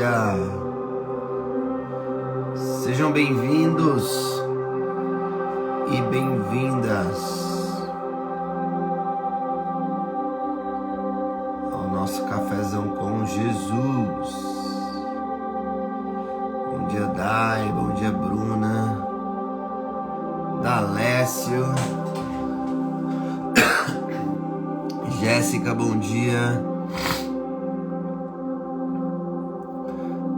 dia! Sejam bem-vindos e bem-vindas ao nosso cafezão com Jesus. Bom dia, Dai, bom dia, Bruna, Dalécio, Jéssica, bom dia.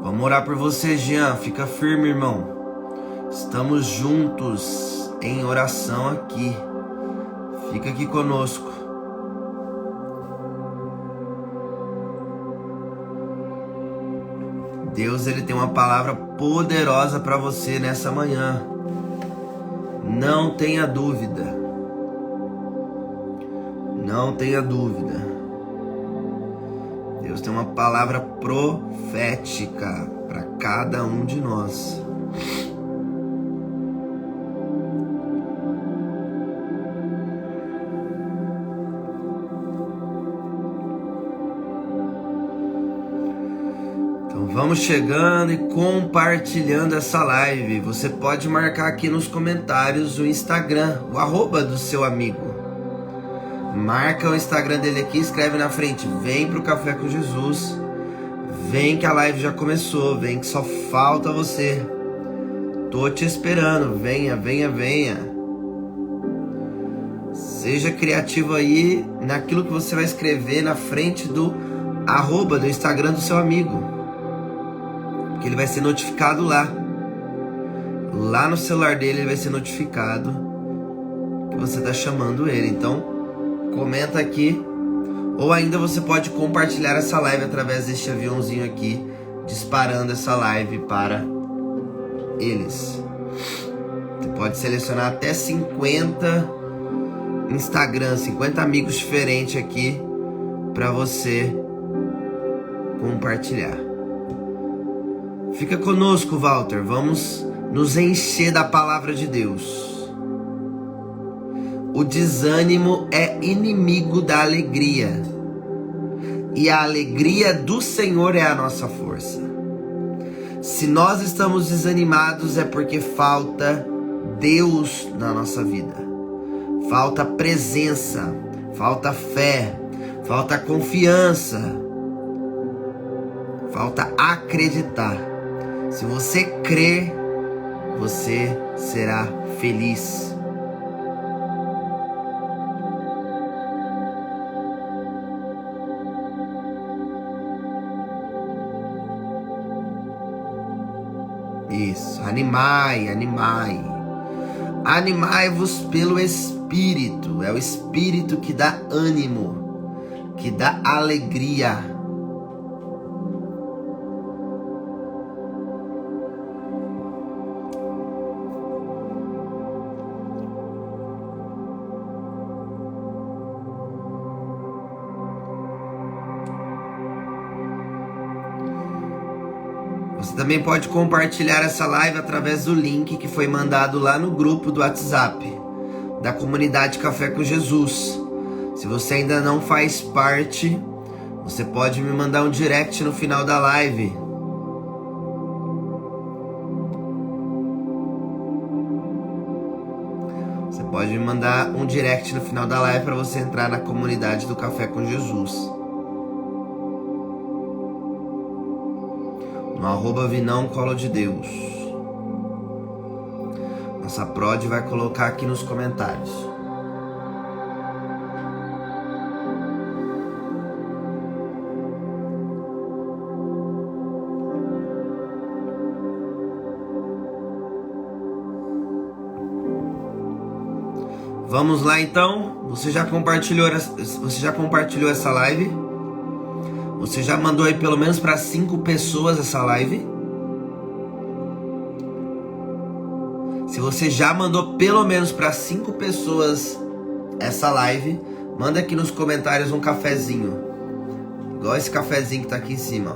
Vamos orar por você, Jean. Fica firme, irmão. Estamos juntos em oração aqui. Fica aqui conosco. Deus, ele tem uma palavra poderosa para você nessa manhã. Não tenha dúvida. Não tenha dúvida. Deus tem uma palavra profética para cada um de nós. Então vamos chegando e compartilhando essa live. Você pode marcar aqui nos comentários o Instagram, o @ do seu amigo. Marca o Instagram dele aqui, escreve na frente: vem pro Café com Jesus. Vem que a live já começou, vem que só falta você. Tô te esperando, venha, venha, venha. Seja criativo aí naquilo que você vai escrever na frente do @ do Instagram do seu amigo, que ele vai ser notificado lá. Lá no celular dele ele vai ser notificado que você tá chamando ele. Então comenta aqui, ou ainda você pode compartilhar essa live através deste aviãozinho aqui, disparando essa live para eles. Você pode selecionar até 50 Instagram, 50 amigos diferentes aqui para você compartilhar. Fica conosco, Walter. Vamos nos encher da palavra de Deus. O desânimo é inimigo da alegria, e a alegria do Senhor é a nossa força. Se nós estamos desanimados é porque falta Deus na nossa vida. Falta presença, falta fé, falta confiança, falta acreditar. Se você crer, você será feliz. Isso, animai-vos pelo Espírito. É o Espírito que dá ânimo, que dá alegria. Você também pode compartilhar essa live através do link que foi mandado lá no grupo do WhatsApp da comunidade Café com Jesus. Se você ainda não faz parte, você pode me mandar um direct no final da live. Você pode me mandar um direct no final da live para você entrar na comunidade do Café com Jesus. No @Vinão Colo de Deus. Nossa prod vai colocar aqui nos comentários. Vamos lá então. Você já compartilhou essa live? Você já mandou aí pelo menos para 5 pessoas essa live? Se você já mandou pelo menos para 5 pessoas essa live, manda aqui nos comentários um cafezinho. Igual esse cafezinho que tá aqui em cima.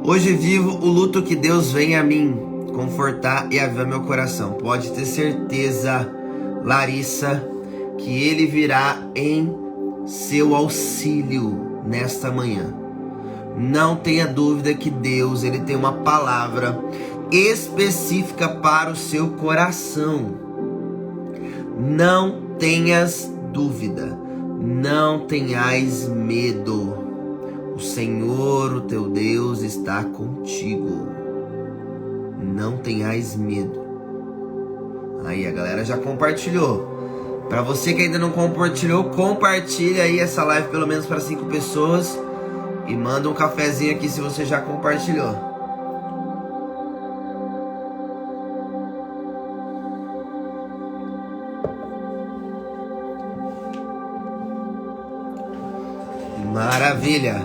Hoje vivo o luto que Deus vem a mim confortar e avivar meu coração. Pode ter certeza, Larissa, que Ele virá em seu auxílio nesta manhã. Não tenha dúvida que Deus, Ele tem uma palavra específica para o seu coração. Não tenhas dúvida, não tenhais medo. O Senhor, o teu Deus, está contigo. Não tenhais medo. Aí a galera já compartilhou. Para você que ainda não compartilhou, compartilha aí essa live pelo menos para 5 pessoas. E manda um cafezinho aqui se você já compartilhou. Maravilha!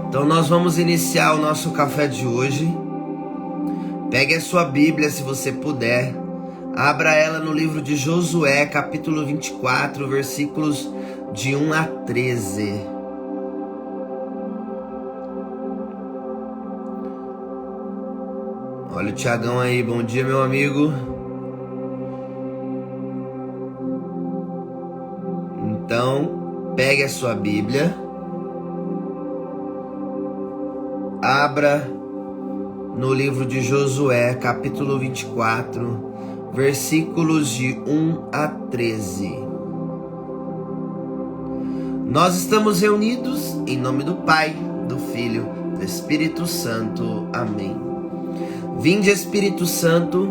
Então nós vamos iniciar o nosso café de hoje. Pegue a sua Bíblia se você puder. Abra ela no livro de Josué, capítulo 24, versículos de 1 a 13. Olha o Tiagão aí, bom dia, meu amigo. Então, pegue a sua Bíblia. Abra no livro de Josué, capítulo 24, versículos de 1 a 13. Nós estamos reunidos em nome do Pai, do Filho, do Espírito Santo. Amém. Vinde, Espírito Santo,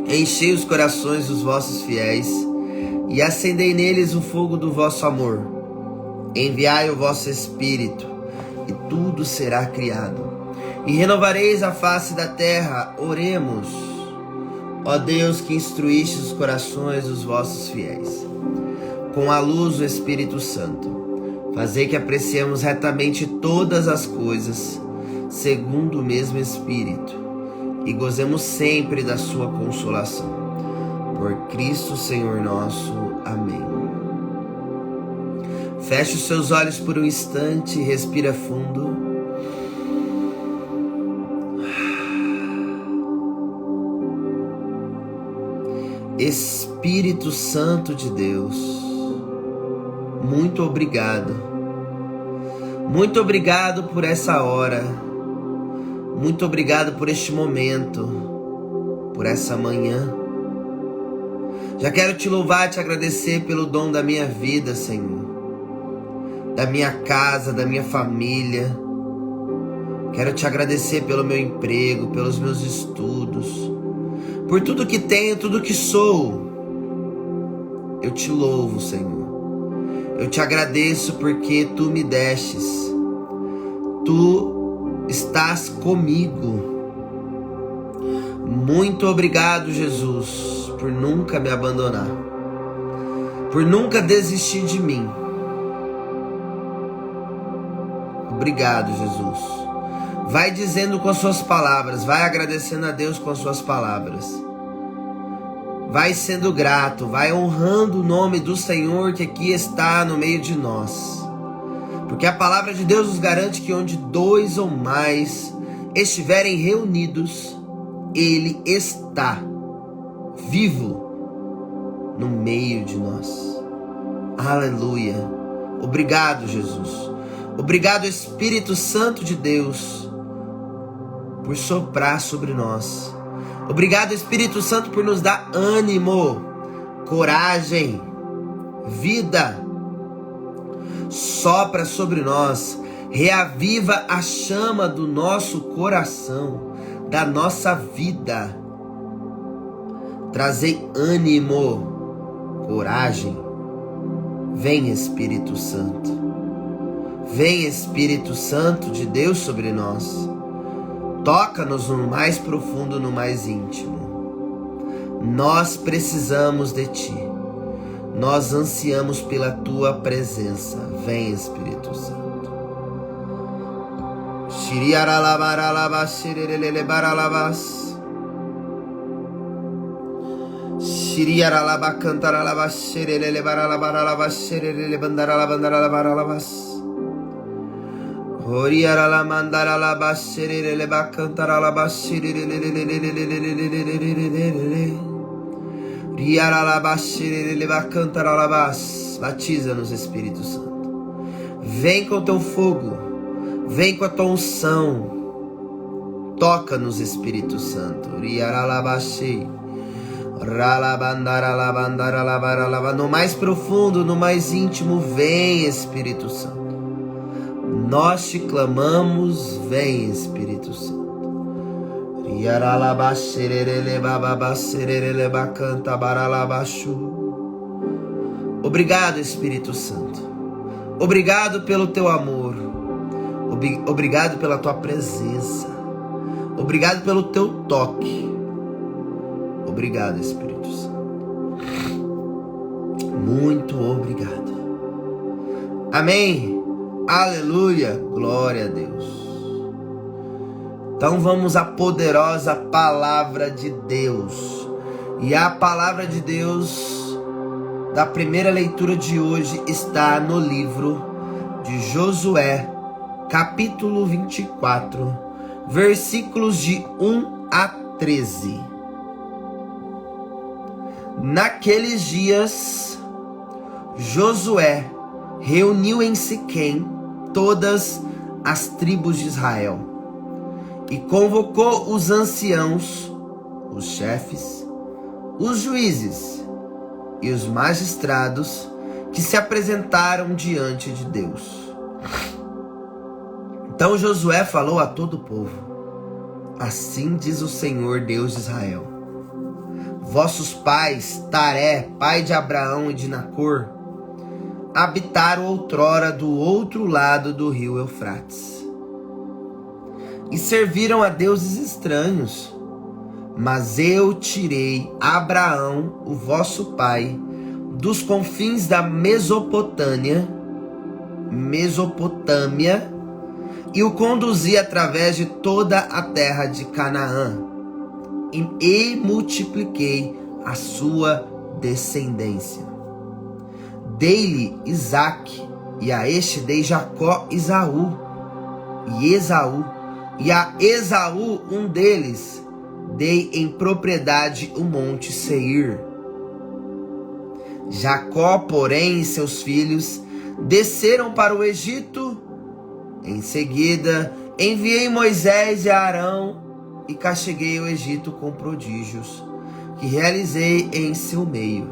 enchei os corações dos vossos fiéis e acendei neles o fogo do vosso amor. Enviai o vosso Espírito e tudo será criado, e renovareis a face da terra. Oremos. Ó Deus, que instruíste os corações dos vossos fiéis com a luz do Espírito Santo, fazei que apreciemos retamente todas as coisas segundo o mesmo Espírito e gozemos sempre da sua consolação. Por Cristo Senhor nosso. Amém. Feche os seus olhos por um instante e respira fundo. Espírito Santo de Deus, muito obrigado. Muito obrigado por essa hora. Muito obrigado por este momento, por essa manhã. Já quero te louvar e te agradecer pelo dom da minha vida, Senhor, da minha casa, da minha família. Quero te agradecer pelo meu emprego, pelos meus estudos, por tudo que tenho, tudo que sou. Eu te louvo, Senhor. Eu te agradeço porque tu me destes. Tu estás comigo. Muito obrigado, Jesus, por nunca me abandonar, por nunca desistir de mim. Obrigado, Jesus. Vai dizendo com as suas palavras, vai agradecendo a Deus com as suas palavras. Vai sendo grato, vai honrando o nome do Senhor que aqui está no meio de nós. Porque a palavra de Deus nos garante que onde 2 ou mais estiverem reunidos, Ele está vivo no meio de nós. Aleluia. Obrigado, Jesus. Obrigado, Espírito Santo de Deus, por soprar sobre nós. Obrigado, Espírito Santo, por nos dar ânimo, coragem, vida. Sopra sobre nós, reaviva a chama do nosso coração, da nossa vida. Trazei ânimo, coragem. Vem, Espírito Santo. Vem, Espírito Santo de Deus, sobre nós. Toca-nos no mais profundo, no mais íntimo. Nós precisamos de Ti. Nós ansiamos pela Tua presença. Vem, Espírito Santo. Shiriaralabaralabas, shirelelebaralabas. Shiriaralabacantaralabas, shirelelebaralabaralabas, shirelelebandaralabandaralabaralabas. Oriarala mandarala basherele bacantarala basherele. Batiza-nos, Espírito Santo. Vem com o teu fogo. Vem com a tua unção. Toca-nos, Espírito Santo. No mais profundo, no mais íntimo, vem, Espírito Santo. Nós te clamamos, vem, Espírito Santo. Obrigado, Espírito Santo. Obrigado pelo teu amor. Obrigado pela tua presença. Obrigado pelo teu toque. Obrigado, Espírito Santo. Muito obrigado. Amém. Aleluia. Glória a Deus. Então vamos à poderosa palavra de Deus. E a palavra de Deus da primeira leitura de hoje está no livro de Josué, capítulo 24, versículos de 1 a 13. Naqueles dias, Josué reuniu em Siquém todas as tribos de Israel e convocou os anciãos, os chefes, os juízes e os magistrados que se apresentaram diante de Deus. Então Josué falou a todo o povo: assim diz o Senhor Deus de Israel: vossos pais, Taré, pai de Abraão e de Nacor, habitaram outrora do outro lado do rio Eufrates e serviram a deuses estranhos. Mas eu tirei Abraão, o vosso pai, dos confins da Mesopotâmia, e o conduzi através de toda a terra de Canaã, e multipliquei a sua descendência. Dei-lhe Isaque, e a este dei Jacó e Esaú, e a Esaú, um deles, dei em propriedade o monte Seir. Jacó, porém, e seus filhos desceram para o Egito. Em seguida, enviei Moisés e Arão e castiguei o Egito com prodígios que realizei em seu meio.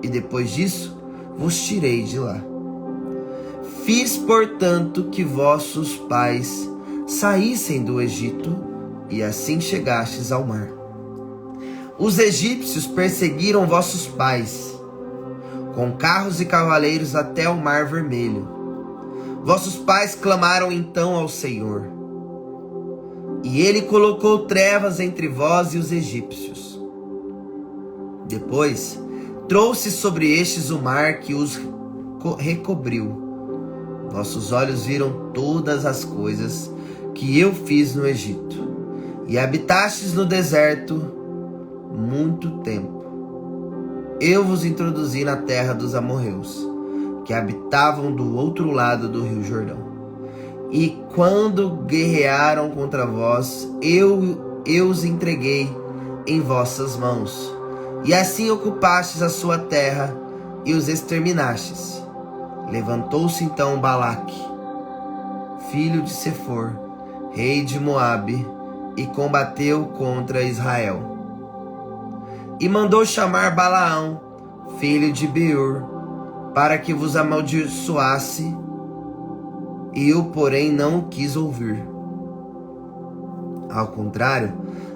E depois disso, vos tirei de lá. Fiz, portanto, que vossos pais saíssem do Egito, e assim chegastes ao mar. Os egípcios perseguiram vossos pais, com carros e cavaleiros até o mar Vermelho. Vossos pais clamaram então ao Senhor, e ele colocou trevas entre vós e os egípcios. Depois trouxe sobre estes o mar que os recobriu. Vossos olhos viram todas as coisas que eu fiz no Egito, e habitastes no deserto muito tempo. Eu vos introduzi na terra dos amorreus, que habitavam do outro lado do rio Jordão. E quando guerrearam contra vós, eu os entreguei em vossas mãos. E assim ocupastes a sua terra e os exterminastes. Levantou-se então Balaque, filho de Sefor, rei de Moabe, e combateu contra Israel. E mandou chamar Balaão, filho de Beor, para que vos amaldiçoasse, e eu, porém, não o quis ouvir. Ao contrário,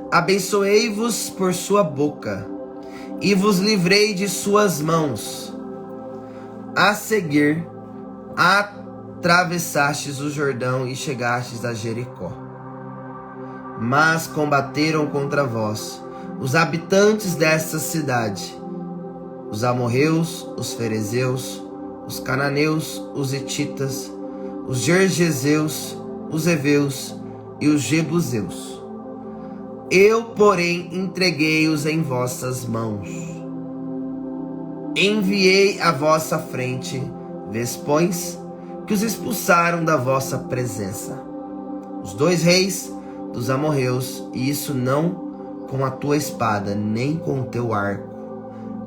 abençoei-vos por sua boca, e vos livrei de suas mãos. A seguir, atravessastes o Jordão e chegastes a Jericó. Mas combateram contra vós os habitantes desta cidade, os amorreus, os ferezeus, os cananeus, os hetitas, os gergeseus, os heveus e os jebuseus. Eu, porém, entreguei-os em vossas mãos. Enviei à vossa frente vespões que os expulsaram da vossa presença, os 2 reis dos amorreus, e isso não com a tua espada, nem com o teu arco,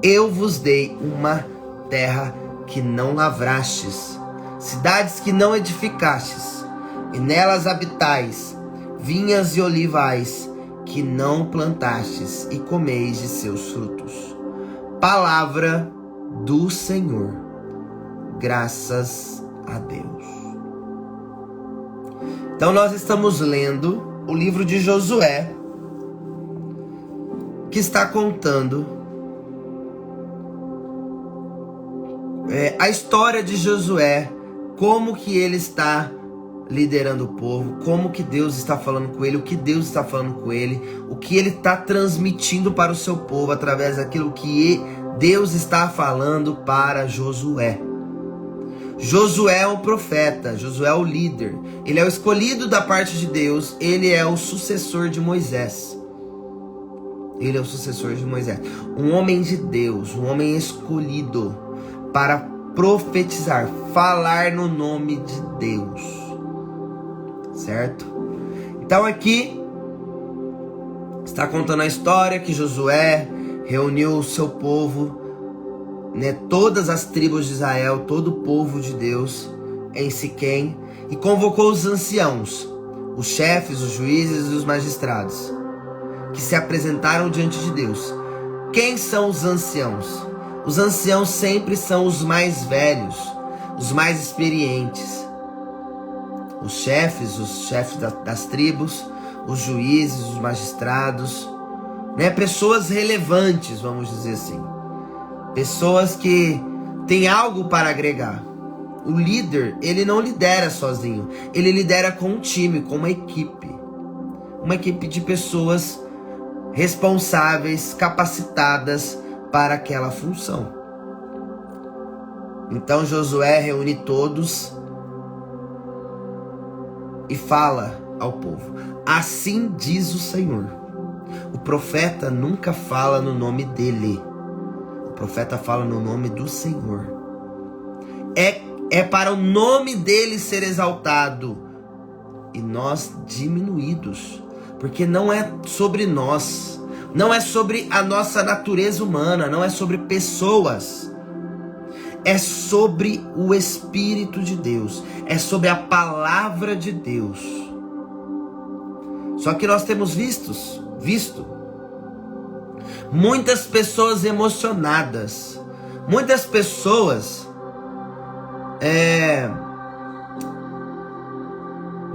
Eu vos dei uma terra que não lavrastes, cidades que não edificastes, e nelas habitais, vinhas e olivais que não plantastes, e comeis de seus frutos. Palavra do Senhor. Graças a Deus. Então nós estamos lendo o livro de Josué, que está contando a história de Josué, como que ele está liderando o povo, como que Deus está falando com ele, o que Deus está falando com ele, o que ele está transmitindo para o seu povo através daquilo que Deus está falando para Josué. Josué é um profeta, Josué é o líder, ele é o escolhido da parte de Deus, ele é o sucessor de Moisés. Ele é o sucessor de Moisés, um homem de Deus, um homem escolhido para profetizar, falar no nome de Deus, certo? Então aqui está contando a história que Josué reuniu o seu povo, todas as tribos de Israel, todo o povo de Deus em Siquém, e convocou os anciãos, os chefes, os juízes e os magistrados, que se apresentaram diante de Deus. Quem são os anciãos? Os anciãos sempre são os mais velhos, os mais experientes. Os chefes das tribos, os juízes, os magistrados, pessoas relevantes, vamos dizer assim. Pessoas que têm algo para agregar. O líder, ele não lidera sozinho, ele lidera com um time, com uma equipe. Uma equipe de pessoas responsáveis, capacitadas para aquela função. Então Josué reúne todos e fala ao povo: assim diz o Senhor. O profeta nunca fala no nome dele. O profeta fala no nome do Senhor. É para o nome dele ser exaltado e nós diminuídos. Porque não é sobre nós, não é sobre a nossa natureza humana, não é sobre pessoas. É sobre o Espírito de Deus, é sobre a palavra de Deus. Só que nós temos visto muitas pessoas emocionadas, muitas pessoas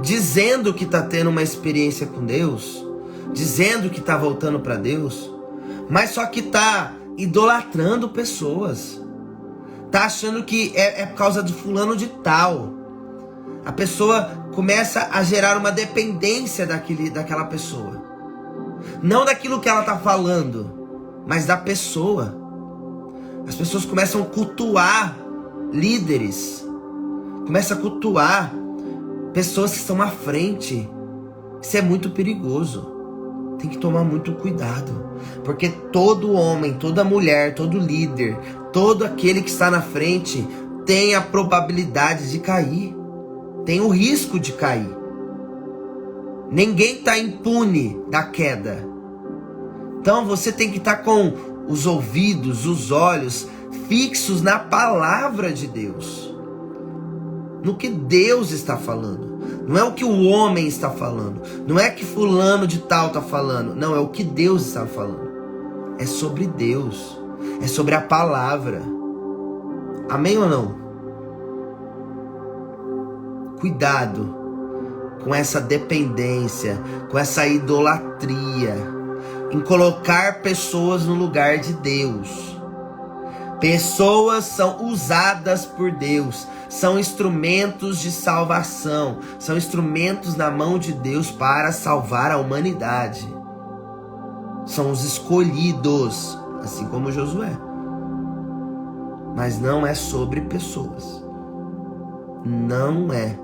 dizendo que está tendo uma experiência com Deus, dizendo que está voltando para Deus, mas só que está idolatrando pessoas, está achando que é por causa do fulano de tal. A pessoa começa a gerar uma dependência daquela pessoa, não daquilo que ela está falando, mas da pessoa. As pessoas começam a cultuar líderes, começam a cultuar pessoas que estão à frente. Isso é muito perigoso. Tem que tomar muito cuidado, porque todo homem, toda mulher, todo líder, todo aquele que está na frente tem a probabilidade de cair, tem o risco de cair. Ninguém está impune da queda. Então você tem que estar com os ouvidos, os olhos fixos na palavra de Deus, no que Deus está falando. Não é o que o homem está falando, não é que fulano de tal está falando, não, é o que Deus está falando. É sobre Deus, é sobre a palavra. Amém ou não? Cuidado com essa dependência, com essa idolatria, em colocar pessoas no lugar de Deus. Pessoas são usadas por Deus, são instrumentos de salvação, são instrumentos na mão de Deus para salvar a humanidade. São os escolhidos, assim como Josué. Mas não é sobre pessoas. Não é.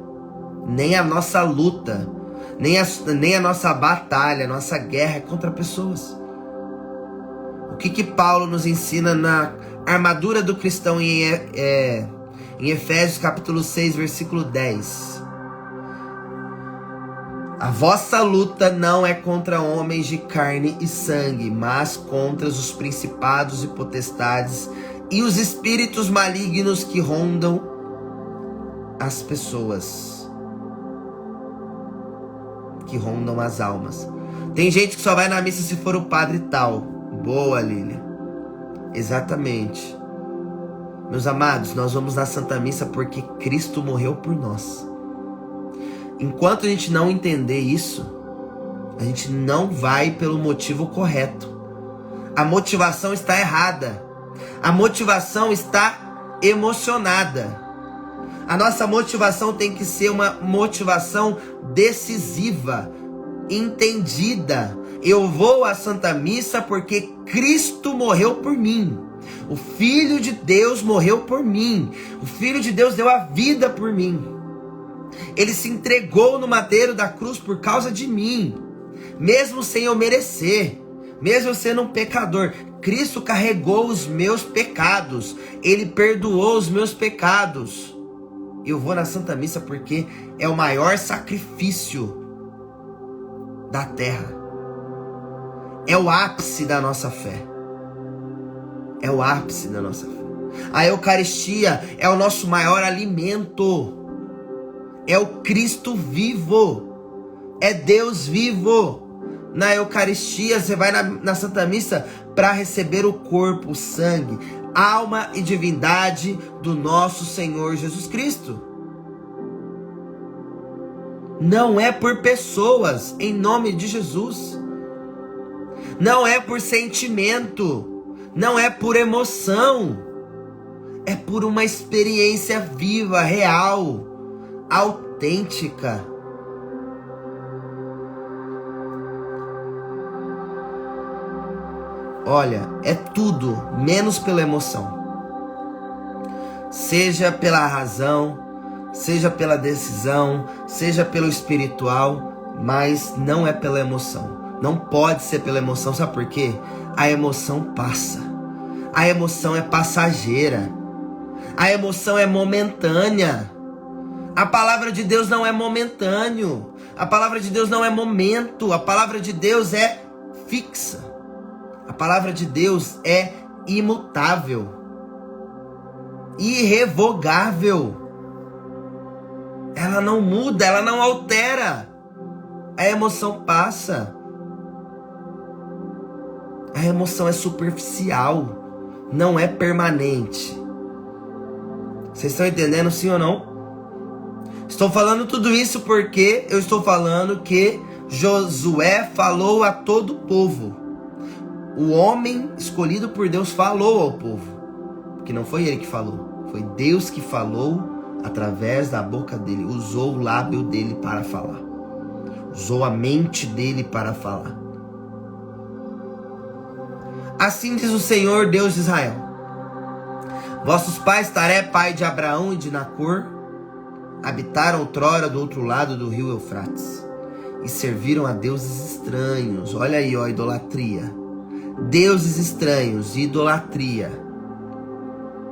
Nem a nossa luta, nem a nossa batalha, a nossa guerra é contra pessoas. O que Paulo nos ensina na armadura do cristão em Efésios capítulo 6, versículo 10? A vossa luta não é contra homens de carne e sangue, mas contra os principados e potestades e os espíritos malignos que rondam as pessoas, que rondam as almas. Tem gente que só vai na missa se for o padre tal. Boa, Lília. Exatamente. Meus amados, nós vamos na Santa Missa porque Cristo morreu por nós. Enquanto a gente não entender isso, a gente não vai pelo motivo correto. A motivação está errada. A motivação está emocionada. A nossa motivação tem que ser uma motivação decisiva, entendida. Eu vou à Santa Missa porque Cristo morreu por mim. O Filho de Deus morreu por mim. O Filho de Deus deu a vida por mim. Ele se entregou no madeiro da cruz por causa de mim, mesmo sem eu merecer, mesmo eu sendo um pecador. Cristo carregou os meus pecados, Ele perdoou os meus pecados. Eu vou na Santa Missa porque é o maior sacrifício da terra. É o ápice da nossa fé. É o ápice da nossa fé. A Eucaristia é o nosso maior alimento. É o Cristo vivo. É Deus vivo. Na Eucaristia, você vai na Santa Missa para receber o corpo, o sangue, alma e divindade do nosso Senhor Jesus Cristo. Não é por pessoas, em nome de Jesus. Não é por sentimento. Não é por emoção. É por uma experiência viva, real, autêntica. Olha, é tudo menos pela emoção. Seja pela razão, seja pela decisão, seja pelo espiritual, mas não é pela emoção. Não pode ser pela emoção, sabe por quê? A emoção passa. A emoção é passageira. A emoção é momentânea. A palavra de Deus não é momentâneo. A palavra de Deus não é momento. A palavra de Deus é fixa. A palavra de Deus é imutável, irrevogável. Ela não muda, ela não altera. A emoção passa. A emoção é superficial, não é permanente. Vocês estão entendendo, sim ou não? Estou falando tudo isso porque eu estou falando que Josué falou a todo o povo. O homem escolhido por Deus falou ao povo. Porque não foi ele que falou, foi Deus que falou através da boca dele. Usou o lábio dele para falar. Usou a mente dele para falar. Assim diz o Senhor, Deus de Israel: vossos pais, Taré, pai de Abraão e de Nacor, habitaram outrora do outro lado do rio Eufrates e serviram a deuses estranhos. Olha aí, ó, idolatria. Deuses estranhos, idolatria.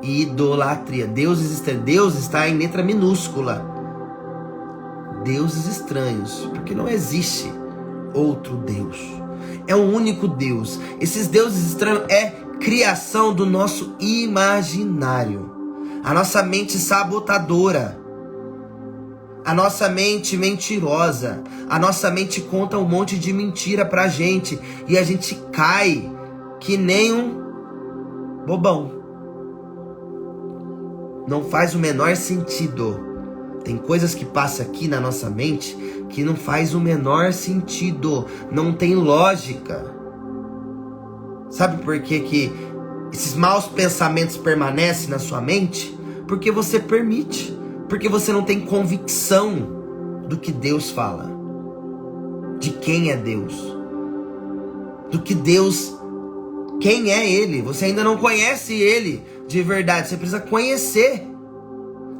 Idolatria. Deuses estranhos. Deus está em letra minúscula. Deuses estranhos, porque não existe outro Deus. É um único Deus. Esses deuses estranhos é criação do nosso imaginário. A nossa mente sabotadora. A nossa mente mentirosa. A nossa mente conta um monte de mentira pra gente. E a gente cai que nem um bobão. Não faz o menor sentido. Tem coisas que passam aqui na nossa mente que não faz o menor sentido. Não tem lógica. Sabe por que que esses maus pensamentos permanecem na sua mente? Porque você permite. Porque você não tem convicção do que Deus fala. De quem é Deus. Do que Deus... Quem é Ele? Você ainda não conhece Ele de verdade. Você precisa conhecer.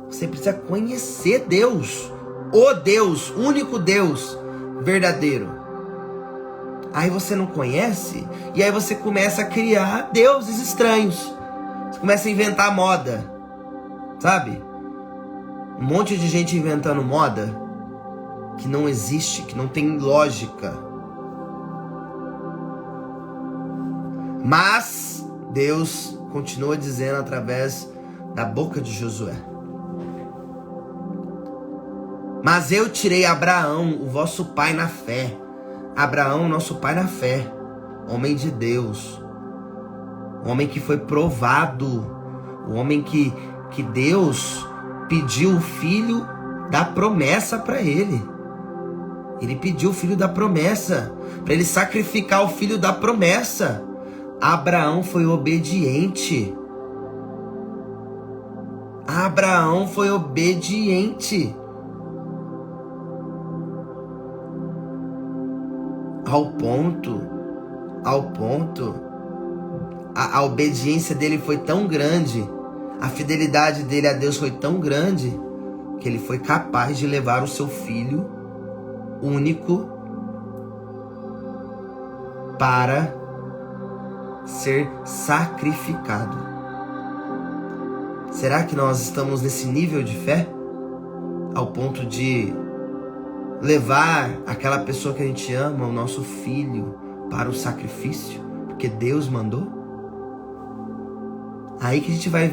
Você precisa conhecer Deus. O Deus, único Deus verdadeiro. Aí você não conhece. E aí você começa a criar deuses estranhos. Você começa a inventar moda. Sabe? Um monte de gente inventando moda que não existe, que não tem lógica. Mas Deus continua dizendo através da boca de Josué: mas eu tirei Abraão, o vosso pai na fé. Abraão, nosso pai na fé, homem de Deus, homem que foi provado, o homem que Deus pediu o filho da promessa para ele. Ele pediu o filho da promessa, para ele sacrificar o filho da promessa. Abraão foi obediente. Abraão foi obediente. Ao ponto, a obediência dele foi tão grande, a fidelidade dele a Deus foi tão grande, que ele foi capaz de levar o seu filho único para ser sacrificado. Será que nós estamos nesse nível de fé? Ao ponto de levar aquela pessoa que a gente ama, o nosso filho, para o sacrifício, porque Deus mandou? Aí que a gente vai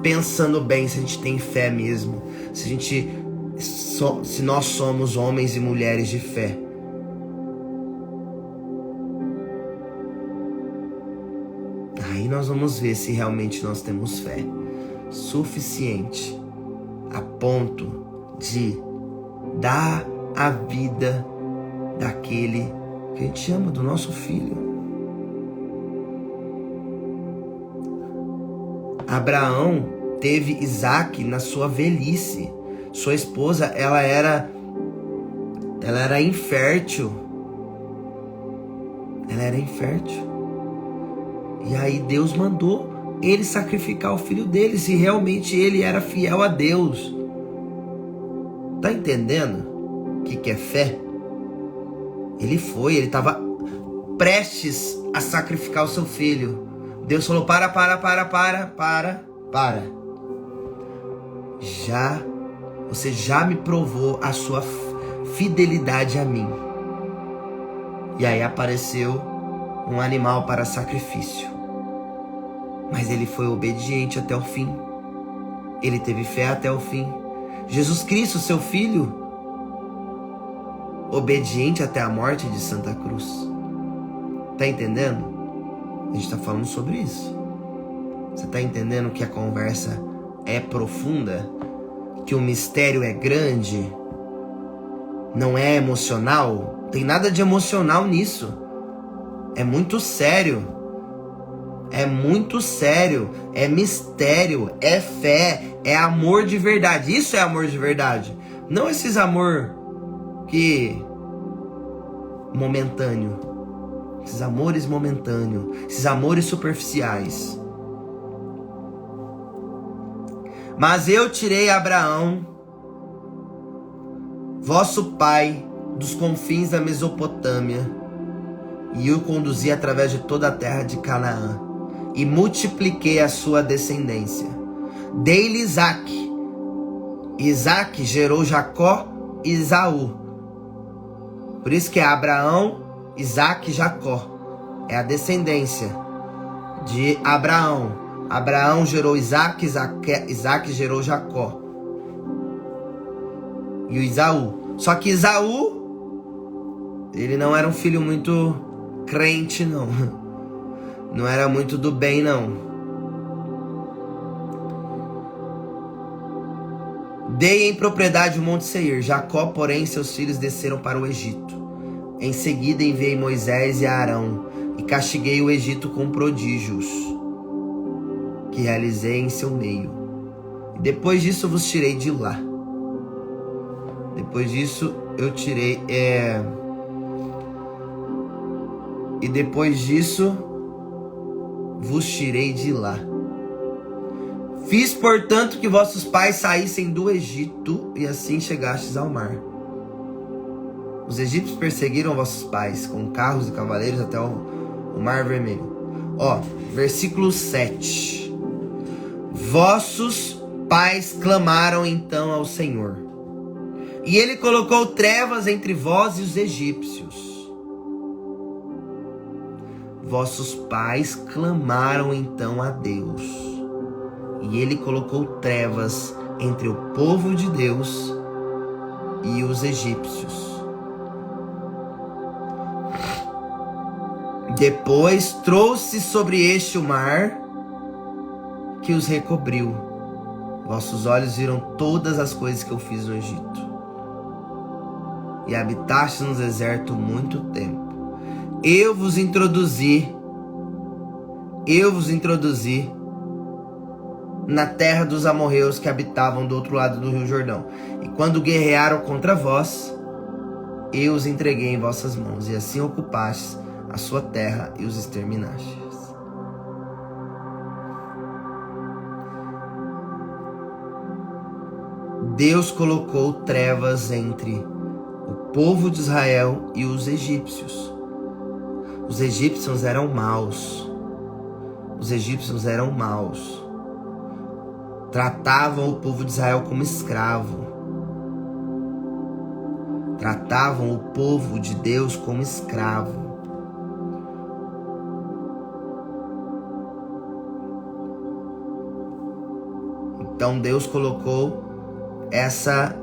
pensando bem se a gente tem fé mesmo, se nós somos homens e mulheres de fé. Aí nós vamos ver se realmente nós temos fé suficiente a ponto de dar a vida daquele que a gente ama, do nosso filho. Abraão teve Isaac na sua velhice. Sua esposa, ela era infértil. Ela era infértil. E aí Deus mandou ele sacrificar o filho dele, se realmente ele era fiel a Deus. Tá entendendo o que é fé? Ele estava prestes a sacrificar o seu filho. Deus falou: para. Você já me provou a sua fidelidade a mim. E aí apareceu um animal para sacrifício. Mas ele foi obediente até o fim. Ele teve fé até o fim. Jesus Cristo, seu filho, obediente até a morte de Santa Cruz. Tá entendendo? A gente tá falando sobre isso. Você tá entendendo que a conversa é profunda? Que o mistério é grande? Não é emocional? Não tem nada de emocional nisso. É muito sério. É muito sério. É mistério. É fé. É amor de verdade. Isso é amor de verdade. Não esses amor que momentâneo. Esses amores momentâneos. Esses amores superficiais. Mas eu tirei Abraão, vosso pai, dos confins da Mesopotâmia, e o conduzi através de toda a terra de Canaã, e multipliquei a sua descendência. Dei-lhe Isaque. Isaque gerou Jacó e Esaú. Por isso que é Abraão, Isaque e Jacó. É a descendência de Abraão. Abraão gerou Isaque, Isaque gerou Jacó e o Esaú. Só que Esaú, ele não era um filho muito crente, não. Não era muito do bem, não. Dei em propriedade o Monte Seir. Jacó, porém, seus filhos desceram para o Egito. Em seguida enviei Moisés e Arão e castiguei o Egito com prodígios que realizei em seu meio. E depois disso vos tirei de lá. Depois disso eu tirei... E depois disso vos tirei de lá. Fiz, portanto, que vossos pais saíssem do Egito, e assim chegastes ao mar. Os egípcios perseguiram vossos pais com carros e cavaleiros até o Mar Vermelho. Versículo 7. Vossos pais clamaram então ao Senhor. E ele colocou trevas entre vós e os egípcios. Vossos pais clamaram então a Deus, e ele colocou trevas entre o povo de Deus e os egípcios. Depois trouxe sobre este o mar, que os recobriu. Vossos olhos viram todas as coisas que eu fiz no Egito, e habitaste no deserto muito tempo. Eu vos introduzi na terra dos amorreus que habitavam do outro lado do rio Jordão. E quando guerrearam contra vós, eu os entreguei em vossas mãos, e assim ocupastes a sua terra e os exterminastes. Deus colocou trevas entre o povo de Israel e os egípcios. Os egípcios eram maus. Tratavam o povo de Israel como escravo. Tratavam o povo de Deus como escravo. Então Deus colocou essa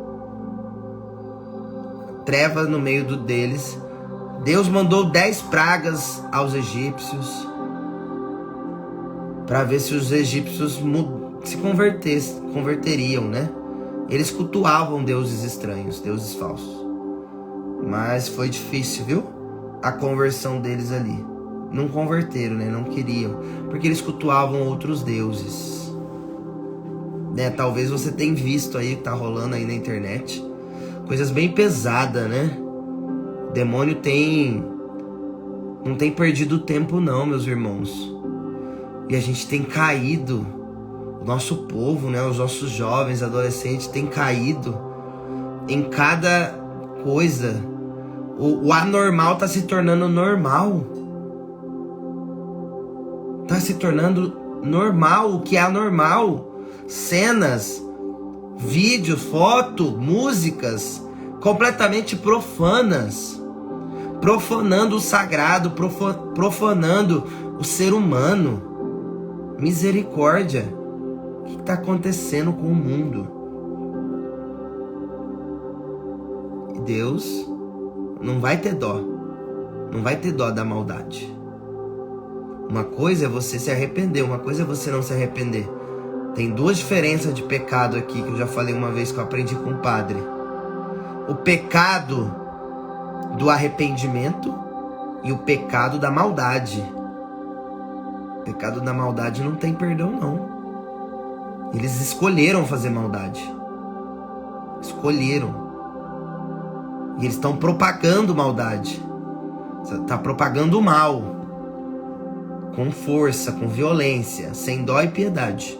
treva no meio deles. Deus mandou 10 pragas aos egípcios para ver se os egípcios se converteriam, né? Eles cultuavam deuses estranhos, deuses falsos. Mas foi difícil, viu? A conversão deles ali. Não converteram, né? Não queriam, porque eles cultuavam outros deuses. Né? Talvez você tenha visto aí, tá rolando aí na internet, coisas bem pesadas, né? O demônio não tem perdido tempo não, meus irmãos. E a gente tem caído, o nosso povo, né, os nossos jovens, adolescentes têm caído em cada coisa. O anormal está se tornando normal. Está se tornando normal o que é anormal. Cenas, vídeos, fotos, músicas completamente profanas. Profanando o sagrado, profanando o ser humano. Misericórdia. O que está acontecendo com o mundo? E Deus não vai ter dó. Não vai ter dó da maldade. Uma coisa é você se arrepender, uma coisa é você não se arrepender. Tem duas diferenças de pecado aqui que eu já falei uma vez que eu aprendi com o padre. O pecado do arrependimento e o pecado da maldade. O pecado da maldade não tem perdão, não. Eles escolheram fazer maldade. Escolheram. E eles estão propagando maldade. Está propagando o mal. Com força, com violência, sem dó e piedade.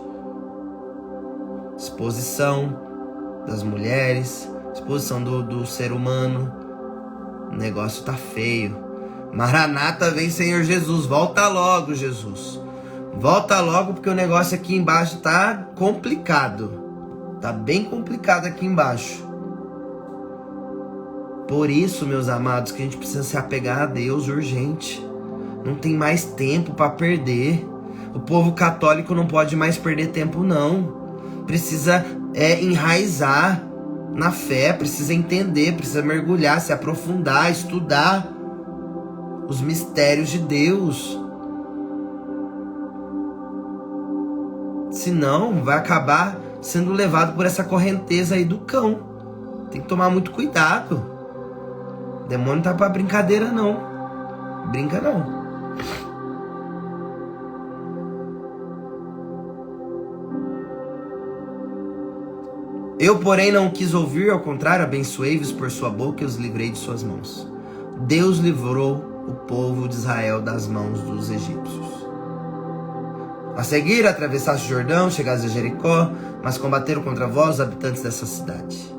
Exposição das mulheres, exposição do ser humano. O negócio tá feio. Maranata, vem Senhor Jesus. Volta logo, Jesus. Volta logo, porque o negócio aqui embaixo tá complicado. Tá bem complicado aqui embaixo. Por isso, meus amados, que a gente precisa se apegar a Deus urgente. Não tem mais tempo para perder. O povo católico não pode mais perder tempo, não. Precisa enraizar na fé, precisa entender, precisa mergulhar, se aprofundar, estudar os mistérios de Deus. Senão vai acabar sendo levado por essa correnteza aí do cão. Tem que tomar muito cuidado. O demônio não tá pra brincadeira, não. Brinca não. Eu, porém, não quis ouvir, ao contrário, abençoei-vos por sua boca e os livrei de suas mãos. Deus livrou o povo de Israel das mãos dos egípcios. A seguir, atravessaste o Jordão, chegaste a Jericó, mas combateram contra vós os habitantes dessa cidade.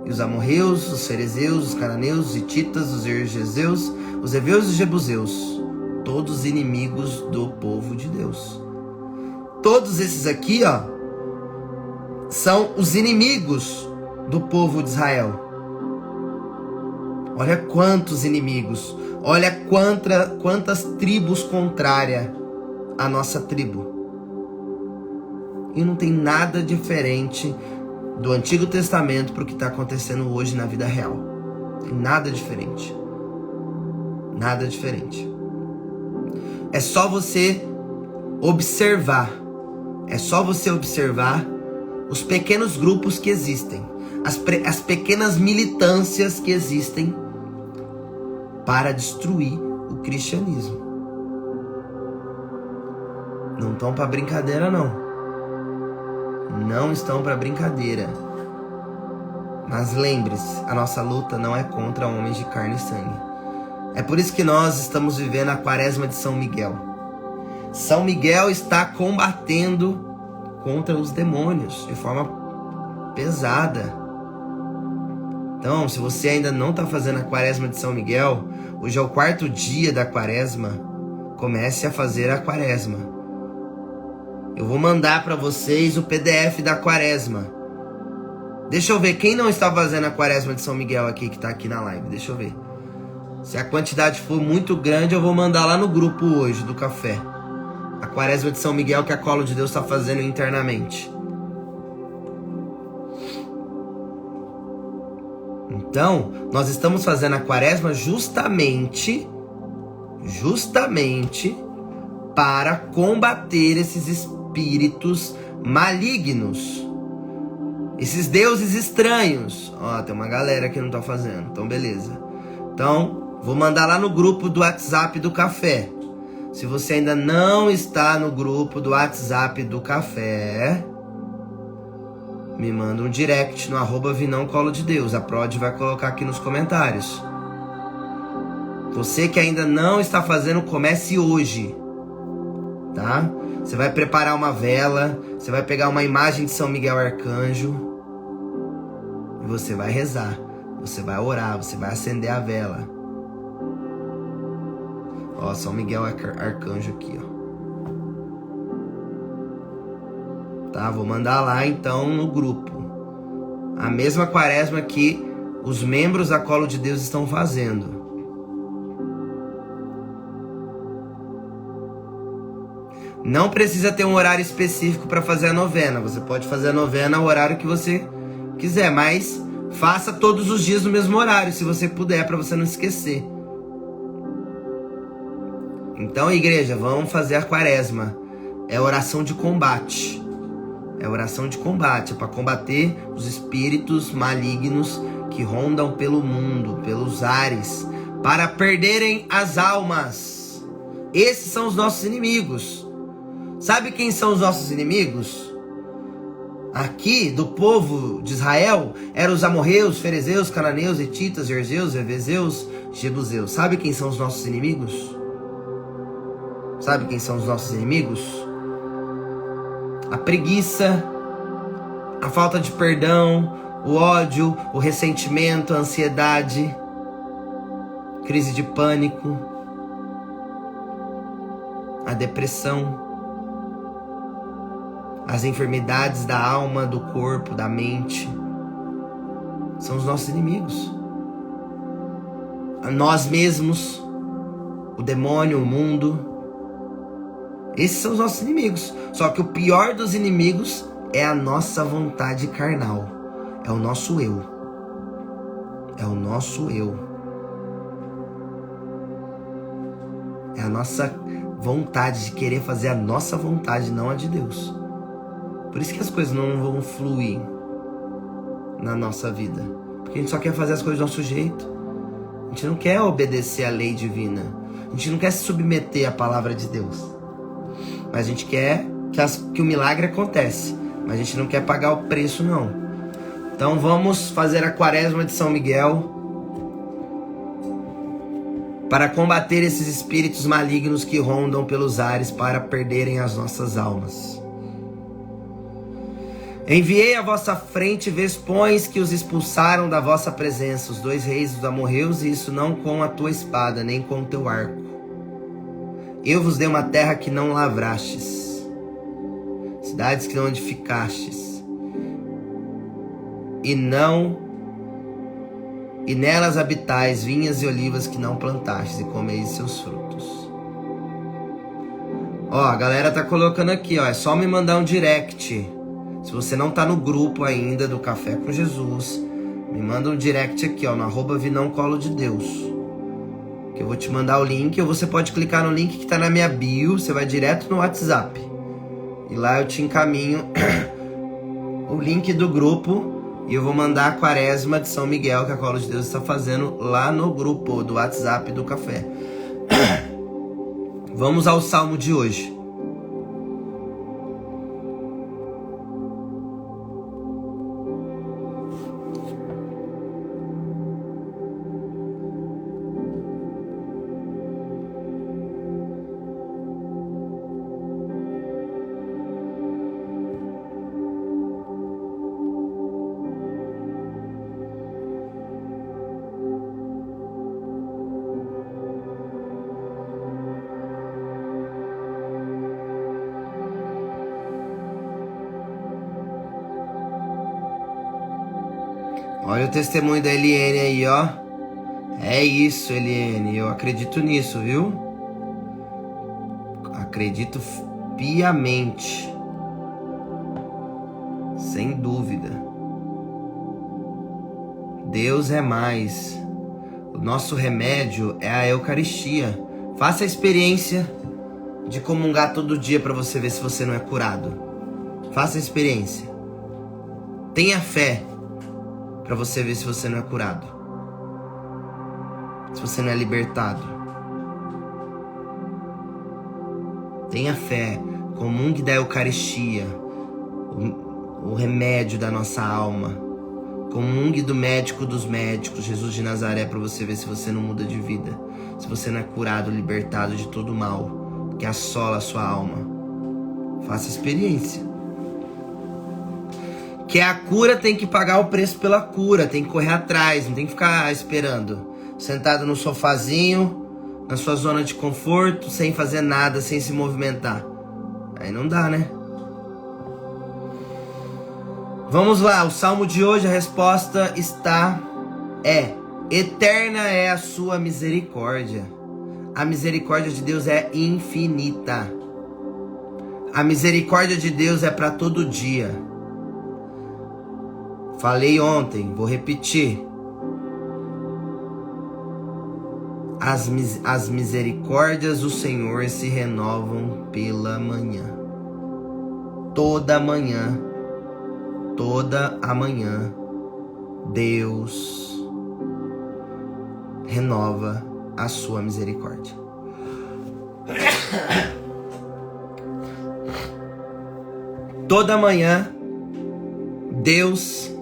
E os amorreus, os ferezeus, os cananeus, os hititas, os gergeseus, os heveus e os jebuseus, todos inimigos do povo de Deus. Todos esses aqui, ó, são os inimigos do povo de Israel. Olha quantos inimigos, olha quantas tribos contrárias à nossa tribo. E não tem nada diferente do Antigo Testamento para o que está acontecendo hoje na vida real. Tem nada diferente. Nada diferente. É só você observar. É só você observar os pequenos grupos que existem. As pequenas militâncias que existem para destruir o cristianismo. Não estão para brincadeira, não. Não estão para brincadeira. Mas lembre-se, a nossa luta não é contra homens de carne e sangue. É por isso que nós estamos vivendo a quaresma de São Miguel. São Miguel está combatendo contra os demônios de forma pesada. Então, se você ainda não está fazendo a quaresma de São Miguel, hoje é o 4º dia da quaresma, comece a fazer a quaresma. Eu vou mandar para vocês o PDF da quaresma. Deixa eu ver, quem não está fazendo a quaresma de São Miguel aqui, que está aqui na live? Deixa eu ver. Se a quantidade for muito grande, eu vou mandar lá no grupo hoje, do café. A quaresma de São Miguel que a Colo de Deus está fazendo internamente. Então, nós estamos fazendo a quaresma justamente para combater esses espíritos malignos, esses deuses estranhos. Ó, tem uma galera que não tá fazendo, então beleza. Então, vou mandar lá no grupo do WhatsApp do café. Se você ainda não está no grupo do WhatsApp do café, me manda um direct no @vinãocolodedeus. A Prod vai colocar aqui nos comentários. Você que ainda não está fazendo, comece hoje, tá? Você vai preparar uma vela, você vai pegar uma imagem de São Miguel Arcanjo e você vai rezar, você vai orar, você vai acender a vela. Ó, São Miguel Arcanjo aqui, ó. Tá, vou mandar lá então no grupo. A mesma quaresma que os membros da Colo de Deus estão fazendo. Não precisa ter um horário específico para fazer a novena. Você pode fazer a novena no horário que você quiser, mas faça todos os dias no mesmo horário, se você puder, para você não esquecer. Então, igreja, vamos fazer a quaresma. É oração de combate. É oração de combate, é para combater os espíritos malignos que rondam pelo mundo, pelos ares, para perderem as almas. Esses são os nossos inimigos. Sabe quem são os nossos inimigos? Aqui, do povo de Israel, eram os amorreus, ferezeus, cananeus, hetitas, gerzeus, evezeus, jebuseus. Sabe quem são os nossos inimigos? Sabe quem são os nossos inimigos? A preguiça, a falta de perdão, o ódio, o ressentimento, a ansiedade, crise de pânico, a depressão, as enfermidades da alma, do corpo, da mente. São os nossos inimigos. A nós mesmos, o demônio, o mundo. Esses são os nossos inimigos. Só que o pior dos inimigos é a nossa vontade carnal. É o nosso eu. É o nosso eu. É a nossa vontade de querer fazer a nossa vontade, não a de Deus. Por isso que as coisas não vão fluir na nossa vida. Porque a gente só quer fazer as coisas do nosso jeito. A gente não quer obedecer à lei divina. A gente não quer se submeter à palavra de Deus. Mas a gente quer que o milagre acontece. Mas a gente não quer pagar o preço, não. Então vamos fazer a quaresma de São Miguel para combater esses espíritos malignos que rondam pelos ares para perderem as nossas almas. Enviei à vossa frente vespões que os expulsaram da vossa presença, os 2 reis dos amorreus, e isso não com a tua espada, nem com o teu arco. Eu vos dei uma terra que não lavrastes, cidades que não edificastes. e nelas habitais vinhas e olivas que não plantastes, e comeis seus frutos. Ó, a galera tá colocando aqui, ó, é só me mandar um direct. Se você não tá no grupo ainda do Café com Jesus, me manda um direct aqui, ó, no @vinãocolodedeus, que eu vou te mandar o link, ou você pode clicar no link que tá na minha bio, você vai direto no WhatsApp, e lá eu te encaminho o link do grupo, e eu vou mandar a quaresma de São Miguel que a Colo de Deus está fazendo lá no grupo do WhatsApp do Café. Vamos ao salmo de hoje. Olha o testemunho da Eliane aí, ó. É isso, Eliane. Eu acredito nisso, viu? Acredito piamente. Sem dúvida. Deus é mais. O nosso remédio é a Eucaristia. Faça a experiência de comungar todo dia para você ver se você não é curado. Faça a experiência. Tenha fé para você ver se você não é curado, se você não é libertado. Tenha fé, comungue da Eucaristia, o remédio da nossa alma. Comungue do médico dos médicos, Jesus de Nazaré, para você ver se você não muda de vida, se você não é curado, libertado de todo mal que assola a sua alma. Faça experiência. Que a cura tem que pagar o preço pela cura, tem que correr atrás, não tem que ficar esperando, sentado no sofazinho, na sua zona de conforto, sem fazer nada, sem se movimentar. Aí não dá, né? Vamos lá, o salmo de hoje, a resposta eterna é a sua misericórdia. A misericórdia de Deus é infinita. A misericórdia de Deus é para todo dia. Falei ontem, vou repetir. As misericórdias do Senhor se renovam pela manhã. Toda a manhã, Deus renova a sua misericórdia. Toda manhã, Deus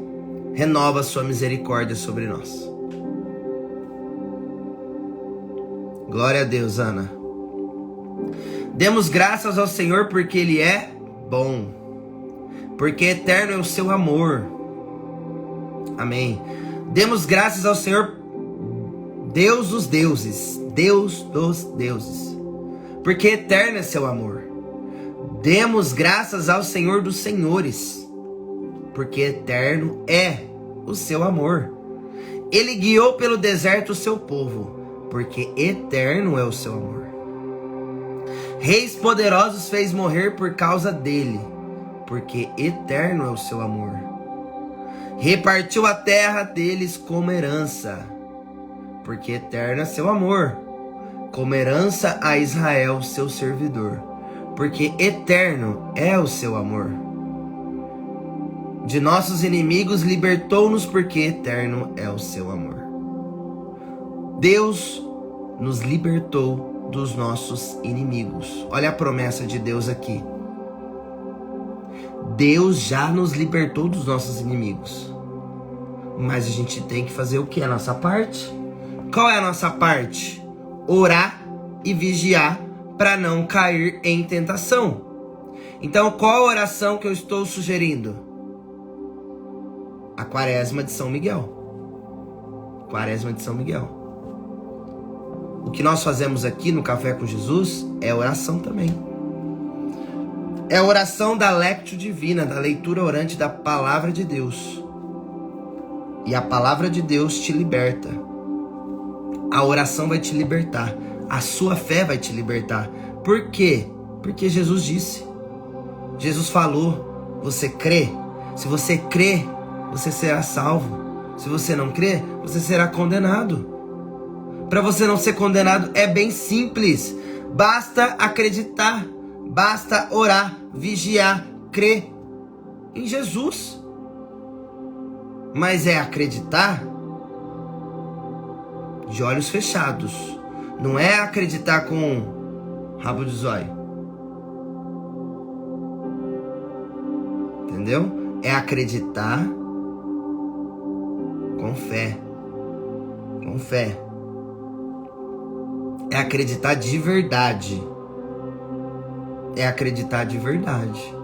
renova a sua misericórdia sobre nós. Glória a Deus, Ana. Demos graças ao Senhor porque Ele é bom, porque eterno é o seu amor. Amém. Demos graças ao Senhor, Deus dos deuses, porque eterno é seu amor. Demos graças ao Senhor dos senhores, porque eterno é o seu amor. Ele guiou pelo deserto o seu povo, porque eterno é o seu amor. Reis poderosos fez morrer por causa dele, porque eterno é o seu amor. Repartiu a terra deles como herança, porque eterno é seu amor. Como herança a Israel, seu servidor, porque eterno é o seu amor. De nossos inimigos libertou-nos, porque eterno é o seu amor. Deus nos libertou dos nossos inimigos. Olha a promessa de Deus aqui. Deus já nos libertou dos nossos inimigos. Mas a gente tem que fazer o que? A nossa parte? Qual é a nossa parte? Orar e vigiar para não cair em tentação. Então, qual a oração que eu estou sugerindo? A quaresma de São Miguel. Quaresma de São Miguel. O que nós fazemos aqui no Café com Jesus é oração também. É a oração da Lectio Divina, da leitura orante da Palavra de Deus. E a palavra de Deus te liberta. A oração vai te libertar. A sua fé vai te libertar. Por quê? Porque Jesus disse. Jesus falou. Você crê? Se você crê, você será salvo. Se você não crê, você será condenado. Para você não ser condenado é bem simples. Basta acreditar. Basta orar, vigiar, crer em Jesus. Mas é acreditar de olhos fechados. Não é acreditar com rabo de zóio. Entendeu? É acreditar com fé. Com fé. É acreditar de verdade. É acreditar de verdade.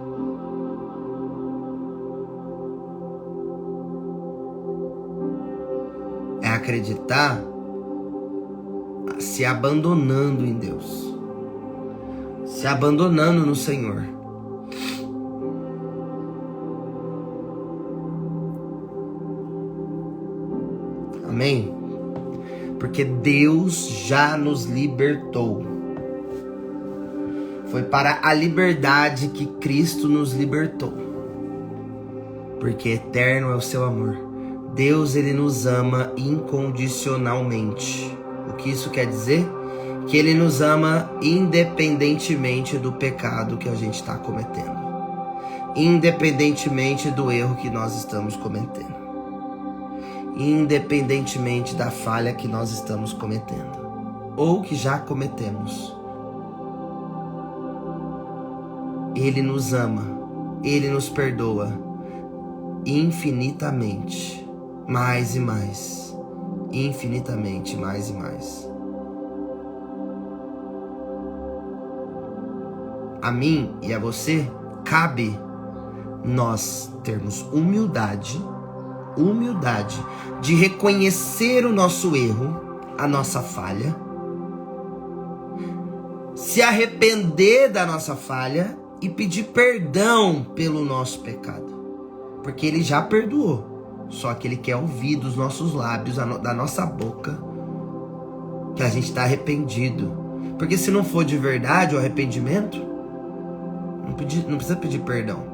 É acreditar se abandonando em Deus. Se abandonando no Senhor. Amém? Porque Deus já nos libertou. Foi para a liberdade que Cristo nos libertou. Porque eterno é o seu amor. Deus, ele nos ama incondicionalmente. O que isso quer dizer? Que ele nos ama independentemente do pecado que a gente está cometendo. Independentemente do erro que nós estamos cometendo. Independentemente da falha que nós estamos cometendo. Ou que já cometemos. Ele nos ama. Ele nos perdoa. Infinitamente. Mais e mais. Infinitamente mais e mais. A mim e a você cabe nós termos humildade de reconhecer o nosso erro, a nossa falha, se arrepender da nossa falha e pedir perdão pelo nosso pecado, porque ele já perdoou, só que ele quer ouvir dos nossos lábios, da nossa boca, que a gente está arrependido. Porque se não for de verdade o arrependimento, não precisa pedir perdão.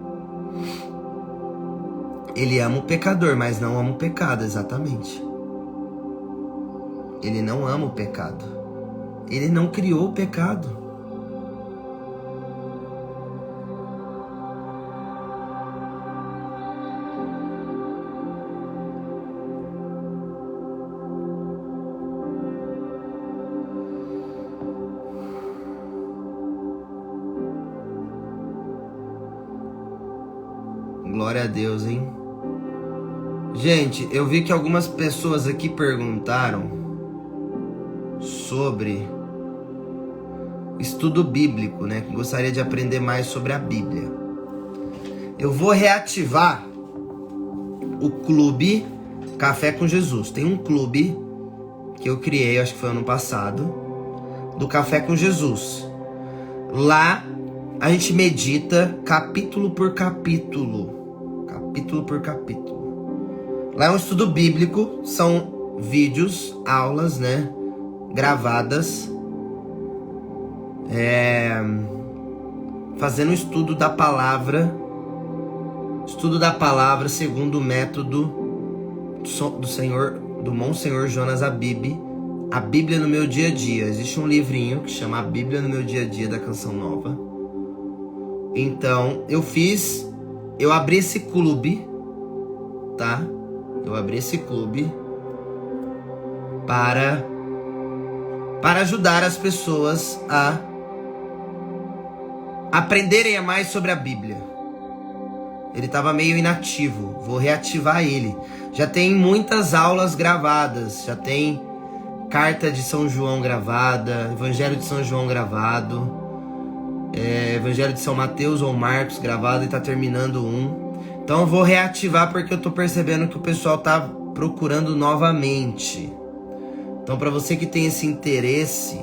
Ele ama o pecador, mas não ama o pecado, exatamente. Ele não ama o pecado. Ele não criou o pecado. Glória a Deus, hein? Gente, eu vi que algumas pessoas aqui perguntaram sobre estudo bíblico, né? Que gostaria de aprender mais sobre a Bíblia. Eu vou reativar o clube Café com Jesus. Tem um clube que eu criei, acho que foi ano passado, do Café com Jesus. Lá a gente medita capítulo por capítulo. Capítulo por capítulo. Lá é um estudo bíblico, são vídeos, aulas, né, gravadas, fazendo estudo da palavra segundo o método do Monsenhor Jonas Abib, a Bíblia no meu dia a dia. Existe um livrinho que chama A Bíblia no meu dia a dia, da Canção Nova. Então, eu abri esse clube, tá? Eu abri esse clube para ajudar as pessoas a aprenderem mais sobre a Bíblia. Ele estava meio inativo, vou reativar ele. Já tem muitas aulas gravadas, já tem Carta de São João gravada, Evangelho de São João gravado, Evangelho de São Mateus ou Marcos gravado, e tá terminando um. Então eu vou reativar porque eu tô percebendo que o pessoal tá procurando novamente. Então, para você que tem esse interesse,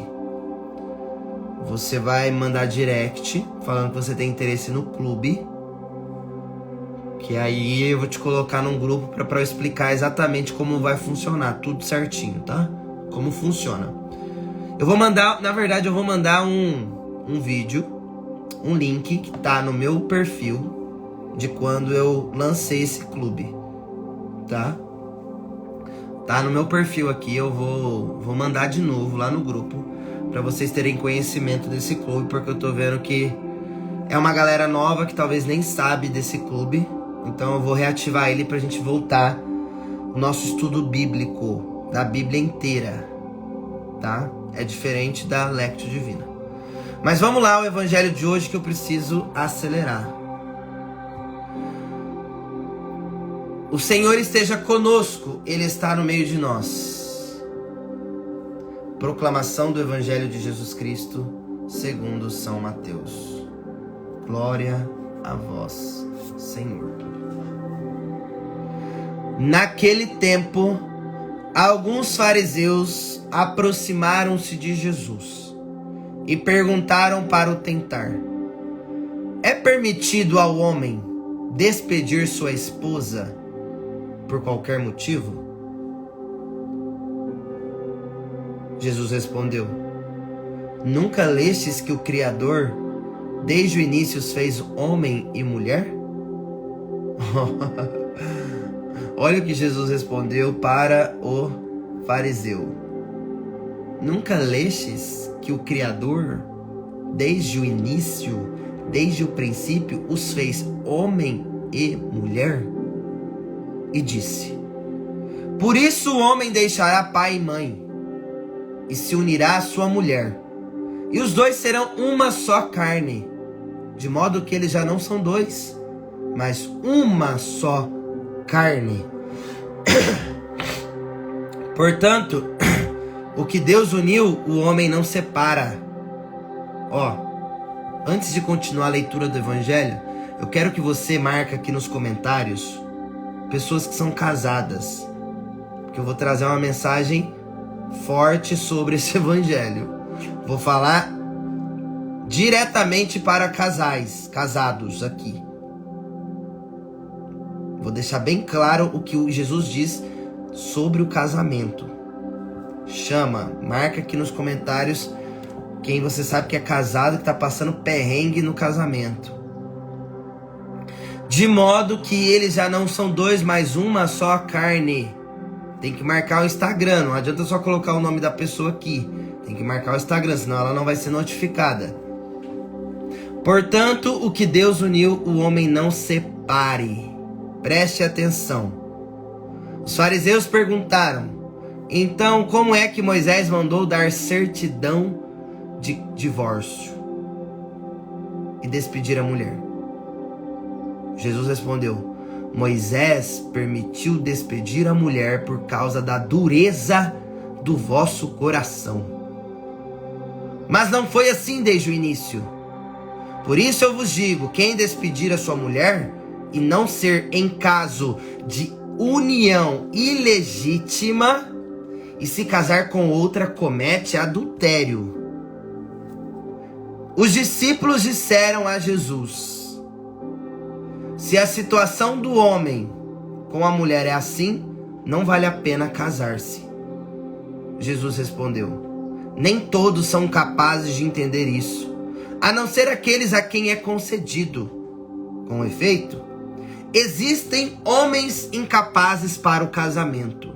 você vai mandar direct falando que você tem interesse no clube, Que aí eu vou te colocar num grupo para eu explicar exatamente como vai funcionar, tudo certinho, tá? Como funciona. Eu vou mandar, na verdade, eu vou mandar um vídeo, um link que tá no meu perfil de quando eu lancei esse clube, tá? Tá no meu perfil aqui, eu vou mandar de novo lá no grupo para vocês terem conhecimento desse clube, porque eu tô vendo que é uma galera nova que talvez nem sabe desse clube. Então eu vou reativar ele pra gente voltar o nosso estudo bíblico, da Bíblia inteira, tá? É diferente da Lectio Divina. Mas vamos lá, o evangelho de hoje que eu preciso acelerar. O Senhor esteja conosco, Ele está no meio de nós. Proclamação do evangelho de Jesus Cristo, segundo São Mateus. Glória a vós, Senhor. Naquele tempo, alguns fariseus aproximaram-se de Jesus e perguntaram para o tentar: é permitido ao homem despedir sua esposa por qualquer motivo? Jesus respondeu: nunca lestes que o Criador desde o início os fez homem e mulher? Olha o que Jesus respondeu para o fariseu. Nunca lestes que o Criador, desde o início, desde o princípio, os fez homem e mulher? E disse: por isso o homem deixará pai e mãe, e se unirá à sua mulher, e os dois serão uma só carne. De modo que eles já não são dois, mas uma só carne. Portanto, o que Deus uniu, o homem não separa. Antes de continuar a leitura do evangelho, eu quero que você marque aqui nos comentários pessoas que são casadas, porque eu vou trazer uma mensagem forte sobre esse evangelho. Vou falar diretamente para casados aqui. Vou deixar bem claro o que Jesus diz sobre o casamento. Marca aqui nos comentários quem você sabe que é casado, que está passando perrengue no casamento. De modo que eles já não são dois, mas uma só carne. Tem que marcar o Instagram, não adianta só colocar o nome da pessoa aqui. Tem que marcar o Instagram, senão ela não vai ser notificada. Portanto, o que Deus uniu, o homem não separe. Preste atenção. Os fariseus perguntaram: então, como é que Moisés mandou dar certidão de divórcio e despedir a mulher? Jesus respondeu: Moisés permitiu despedir a mulher por causa da dureza do vosso coração. Mas não foi assim desde o início. Por isso eu vos digo: quem despedir a sua mulher e não ser em caso de união ilegítima e se casar com outra, comete adultério. Os discípulos disseram a Jesus: se a situação do homem com a mulher é assim, não vale a pena casar-se. Jesus respondeu: nem todos são capazes de entender isso, a não ser aqueles a quem é concedido. Com efeito, existem homens incapazes para o casamento,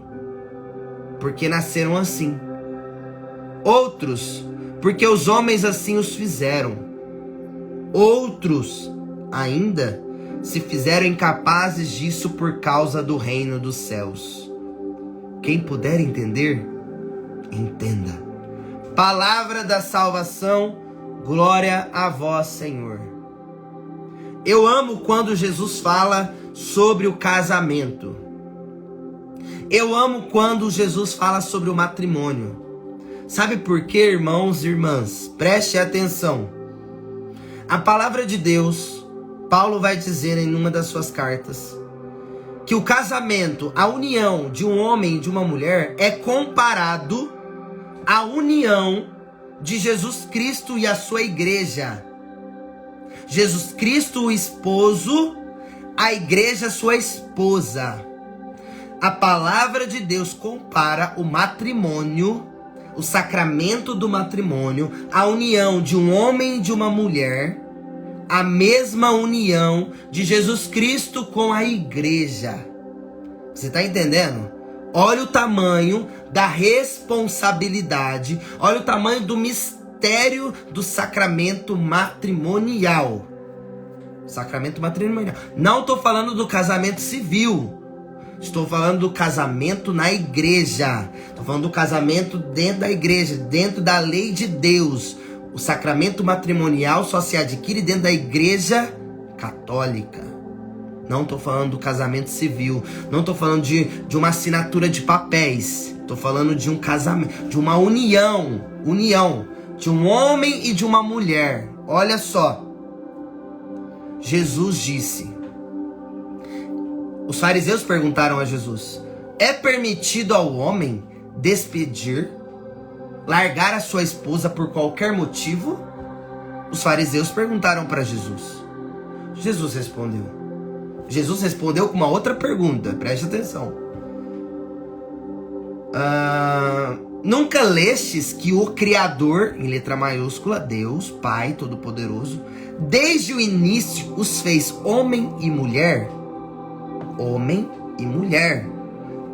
porque nasceram assim. Outros, porque os homens assim os fizeram. Outros, ainda, se fizeram incapazes disso por causa do reino dos céus. Quem puder entender, entenda. Palavra da salvação, glória a vós, Senhor. Eu amo quando Jesus fala sobre o casamento. Eu amo quando Jesus fala sobre o matrimônio. Sabe por quê, irmãos e irmãs? Preste atenção. A palavra de Deus, Paulo vai dizer em uma das suas cartas, que o casamento, a união de um homem e de uma mulher é comparado à união de Jesus Cristo e a sua igreja. Jesus Cristo, o esposo, a igreja sua esposa. A palavra de Deus compara o matrimônio, o sacramento do matrimônio, a união de um homem e de uma mulher, a mesma união de Jesus Cristo com a igreja. Você está entendendo? Olha o tamanho da responsabilidade, olha o tamanho do mistério do sacramento matrimonial. Sacramento matrimonial. Não estou falando do casamento civil. Estou falando do casamento na igreja. Estou falando do casamento dentro da igreja, dentro da lei de Deus. O sacramento matrimonial só se adquire dentro da igreja católica. Não estou falando do casamento civil. Não estou falando de uma assinatura de papéis. Estou falando de um casamento, de uma união. União de um homem e de uma mulher. Olha só. Jesus disse. Os fariseus perguntaram a Jesus: é permitido ao homem despedir, largar a sua esposa por qualquer motivo? Os fariseus perguntaram para Jesus. Jesus respondeu. Jesus respondeu com uma outra pergunta, preste atenção. Nunca lestes que o Criador, em letra maiúscula, Deus, Pai Todo-Poderoso, desde o início os fez homem e mulher? Homem e mulher.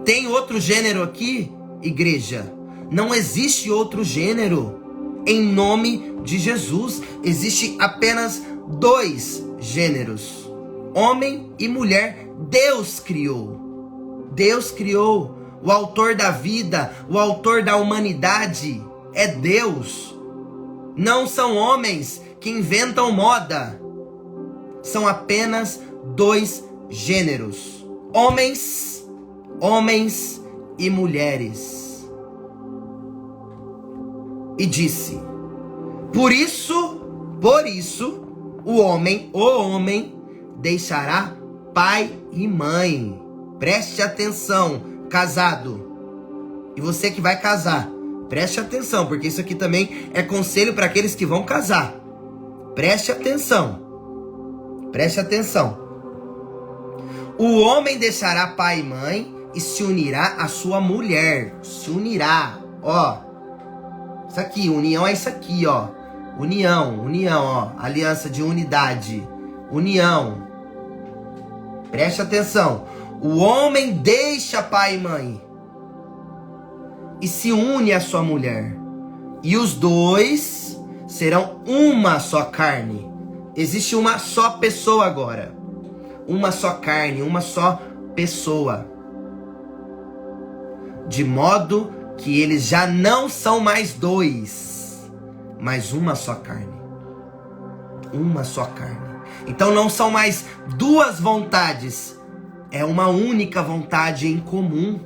Tem outro gênero aqui, igreja? Não existe outro gênero. Em nome de Jesus, existe apenas 2 gêneros: homem e mulher. Deus criou. Deus criou. O autor da vida, o autor da humanidade é Deus. Não são homens que inventam moda. São apenas 2 gêneros: homens e mulheres. E disse: por isso, o homem deixará pai e mãe. Preste atenção, casado. E você que vai casar, preste atenção, porque isso aqui também é conselho para aqueles que vão casar. Preste atenção. Preste atenção. O homem deixará pai e mãe e se unirá à sua mulher. Se unirá. Ó. Isso aqui, união é isso aqui, ó. União, ó. Aliança de unidade. União. Preste atenção. O homem deixa pai e mãe e se une à sua mulher. E os 2 serão uma só carne. Existe uma só pessoa agora. Uma só carne, uma só pessoa. De modo que eles já não são mais 2, mas uma só carne. Uma só carne. Então não são mais 2 vontades. É uma única vontade em comum.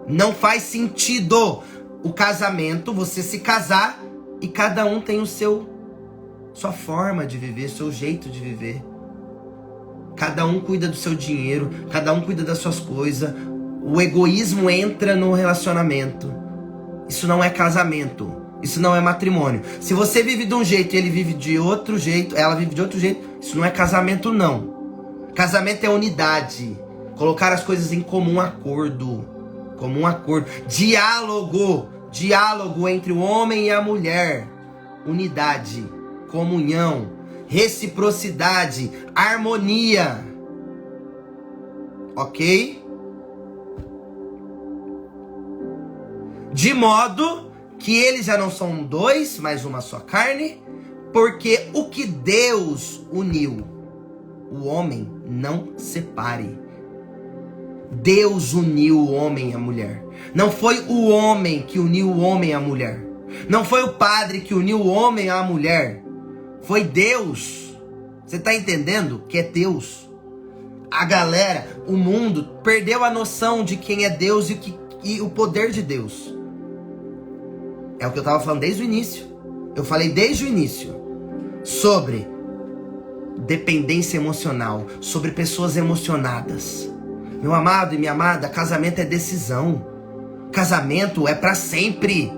Não faz sentido o casamento, você se casar e cada um tem sua forma de viver, seu jeito de viver. Cada um cuida do seu dinheiro, cada um cuida das suas coisas. O egoísmo entra no relacionamento. Isso não é casamento. Isso não é matrimônio. Se você vive de um jeito e ele vive de outro jeito, ela vive de outro jeito, isso não é casamento, não. Casamento é unidade. Colocar as coisas em comum acordo. Comum acordo. Diálogo. Diálogo entre o homem e a mulher. Unidade. Comunhão. Reciprocidade. Harmonia. Ok? De modo que eles já não são 2, mas uma só carne, porque o que Deus uniu, o homem não separe. Deus uniu o homem e a mulher. Não foi o homem que uniu o homem à mulher. Não foi o padre que uniu o homem à mulher. Foi Deus. Você está entendendo que é Deus? A galera, o mundo, perdeu a noção de quem é Deus e o poder de Deus. É o que eu estava falando desde o início. Eu falei desde o início sobre dependência emocional, sobre pessoas emocionadas. Meu amado e minha amada, casamento é decisão. Casamento é para sempre.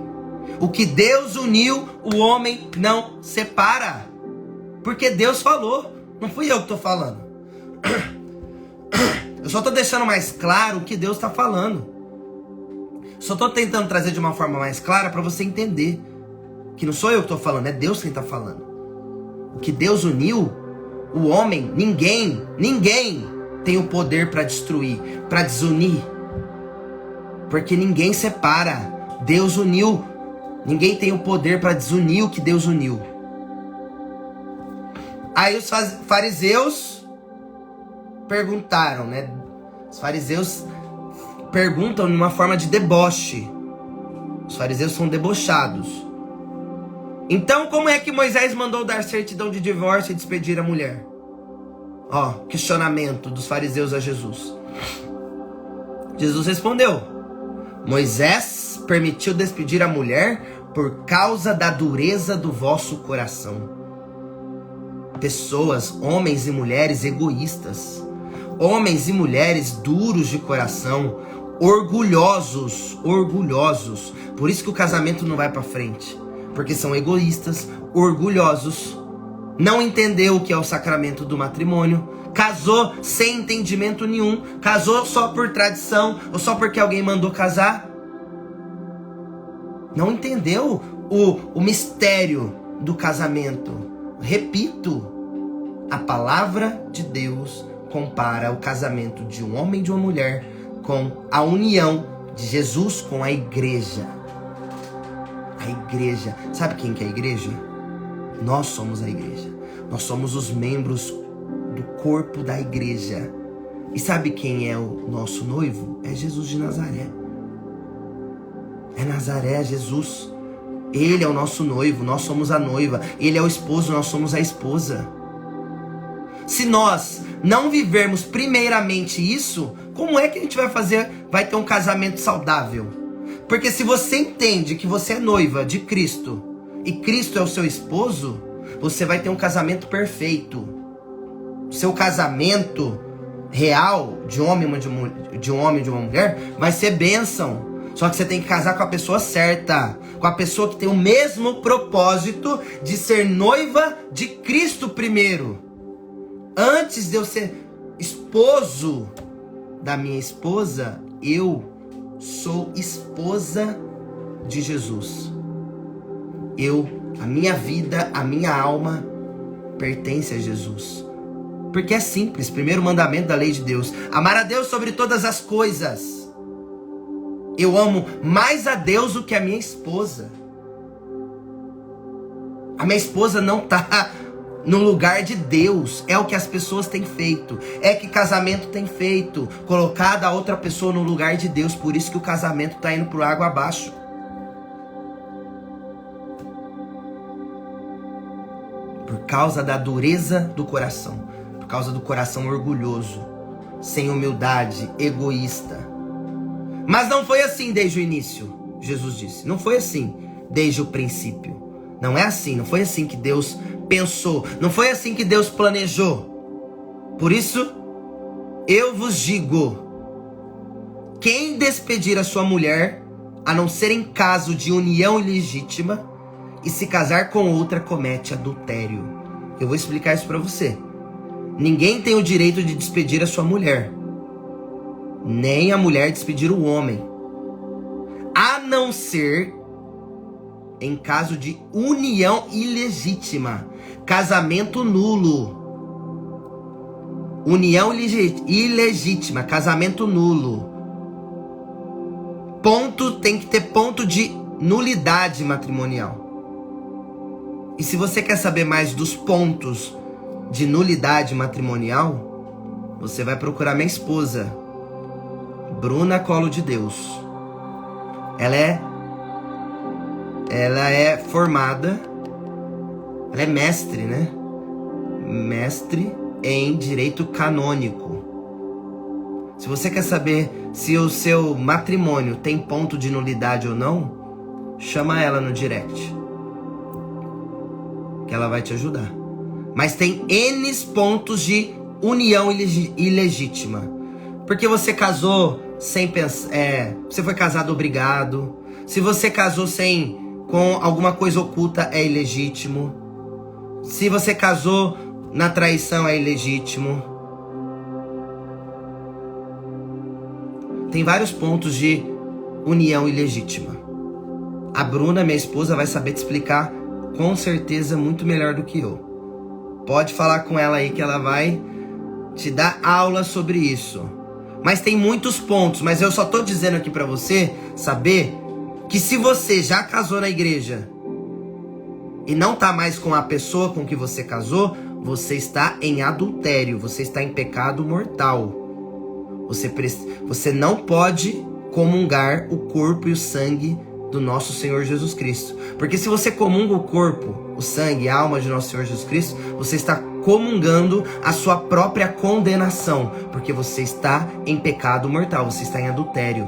O que Deus uniu, o homem não separa. Porque Deus falou. Não fui eu que estou falando. Eu só estou deixando mais claro o que Deus está falando. Só estou tentando trazer de uma forma mais clara para você entender que não sou eu que estou falando, é Deus quem está falando. O que Deus uniu, o homem, ninguém tem o poder para destruir, para desunir. Porque ninguém separa. Deus uniu. Ninguém tem o poder para desunir o que Deus uniu. Aí os fariseus perguntaram, né? Os fariseus perguntam de uma forma de deboche. Os fariseus são debochados. Então, como é que Moisés mandou dar certidão de divórcio e despedir a mulher? Ó, questionamento dos fariseus a Jesus. Jesus respondeu: Moisés permitiu despedir a mulher por causa da dureza do vosso coração. Pessoas, homens e mulheres egoístas, homens e mulheres duros de coração, orgulhosos. Por isso que o casamento não vai para frente, porque são egoístas, orgulhosos. Não entendeu o que é o sacramento do matrimônio, casou sem entendimento nenhum, casou só por tradição ou só porque alguém mandou casar. Não entendeu o mistério do casamento. Repito, a palavra de Deus compara o casamento de um homem e de uma mulher com a união de Jesus com a igreja. A igreja. Sabe quem que é a igreja? Nós somos a igreja. Nós somos os membros do corpo da igreja. E sabe quem é o nosso noivo? É Jesus de Nazaré. É Nazaré, é Jesus. Ele é o nosso noivo, nós somos a noiva. Ele é o esposo, nós somos a esposa. Se nós não vivermos primeiramente isso, como é que a gente vai ter um casamento saudável? Porque se você entende que você é noiva de Cristo e Cristo é o seu esposo, você vai ter um casamento perfeito. O seu casamento real de um homem e de uma mulher vai ser bênção. Só que você tem que casar com a pessoa certa, com a pessoa que tem o mesmo propósito de ser noiva de Cristo primeiro. Antes de eu ser esposo da minha esposa, eu sou esposa de Jesus. A minha vida, a minha alma pertence a Jesus. Porque é simples, primeiro mandamento da lei de Deus: amar a Deus sobre todas as coisas. Eu amo mais a Deus do que a minha esposa. A minha esposa não está no lugar de Deus. É o que as pessoas têm feito. É que casamento tem feito. Colocado a outra pessoa no lugar de Deus. Por isso que o casamento está indo por água abaixo. Por causa da dureza do coração. Por causa do coração orgulhoso. Sem humildade, egoísta. Mas não foi assim desde o início, Jesus disse. Não foi assim desde o princípio. Não é assim, não foi assim que Deus pensou. Não foi assim que Deus planejou. Por isso, eu vos digo: quem despedir a sua mulher, a não ser em caso de união ilegítima, e se casar com outra, comete adultério. Eu vou explicar isso para você. Ninguém tem o direito de despedir a sua mulher. Nem a mulher despedir o homem, a não ser em caso de união ilegítima, casamento nulo. União ilegítima, casamento nulo. Tem que ter ponto de nulidade matrimonial. E se você quer saber mais dos pontos de nulidade matrimonial, você vai procurar minha esposa, Bruna Colo de Deus. Ela é formada, ela é mestre, né? Mestre em direito canônico. Se você quer saber se o seu matrimônio tem ponto de nulidade ou não, chama ela no direct, que ela vai te ajudar. Mas tem N pontos de união ilegítima. Porque você casou sem pensar, você foi casado obrigado. Se você casou com alguma coisa oculta, é ilegítimo. Se você casou na traição, é ilegítimo. tem vários pontos de união ilegítima. A Bruna, minha esposa, vai saber te explicar com certeza muito melhor do que eu. Pode falar com ela aí que ela vai te dar aula sobre isso. Mas tem muitos pontos, mas eu só tô dizendo aqui pra você saber que se você já casou na igreja e não tá mais com a pessoa com que você casou, você está em adultério, você está em pecado mortal. Você não pode comungar o corpo e o sangue do nosso Senhor Jesus Cristo. Porque se você comunga o corpo, o sangue e a alma de nosso Senhor Jesus Cristo, você está comungando a sua própria condenação. Porque você está em pecado mortal, você está em adultério.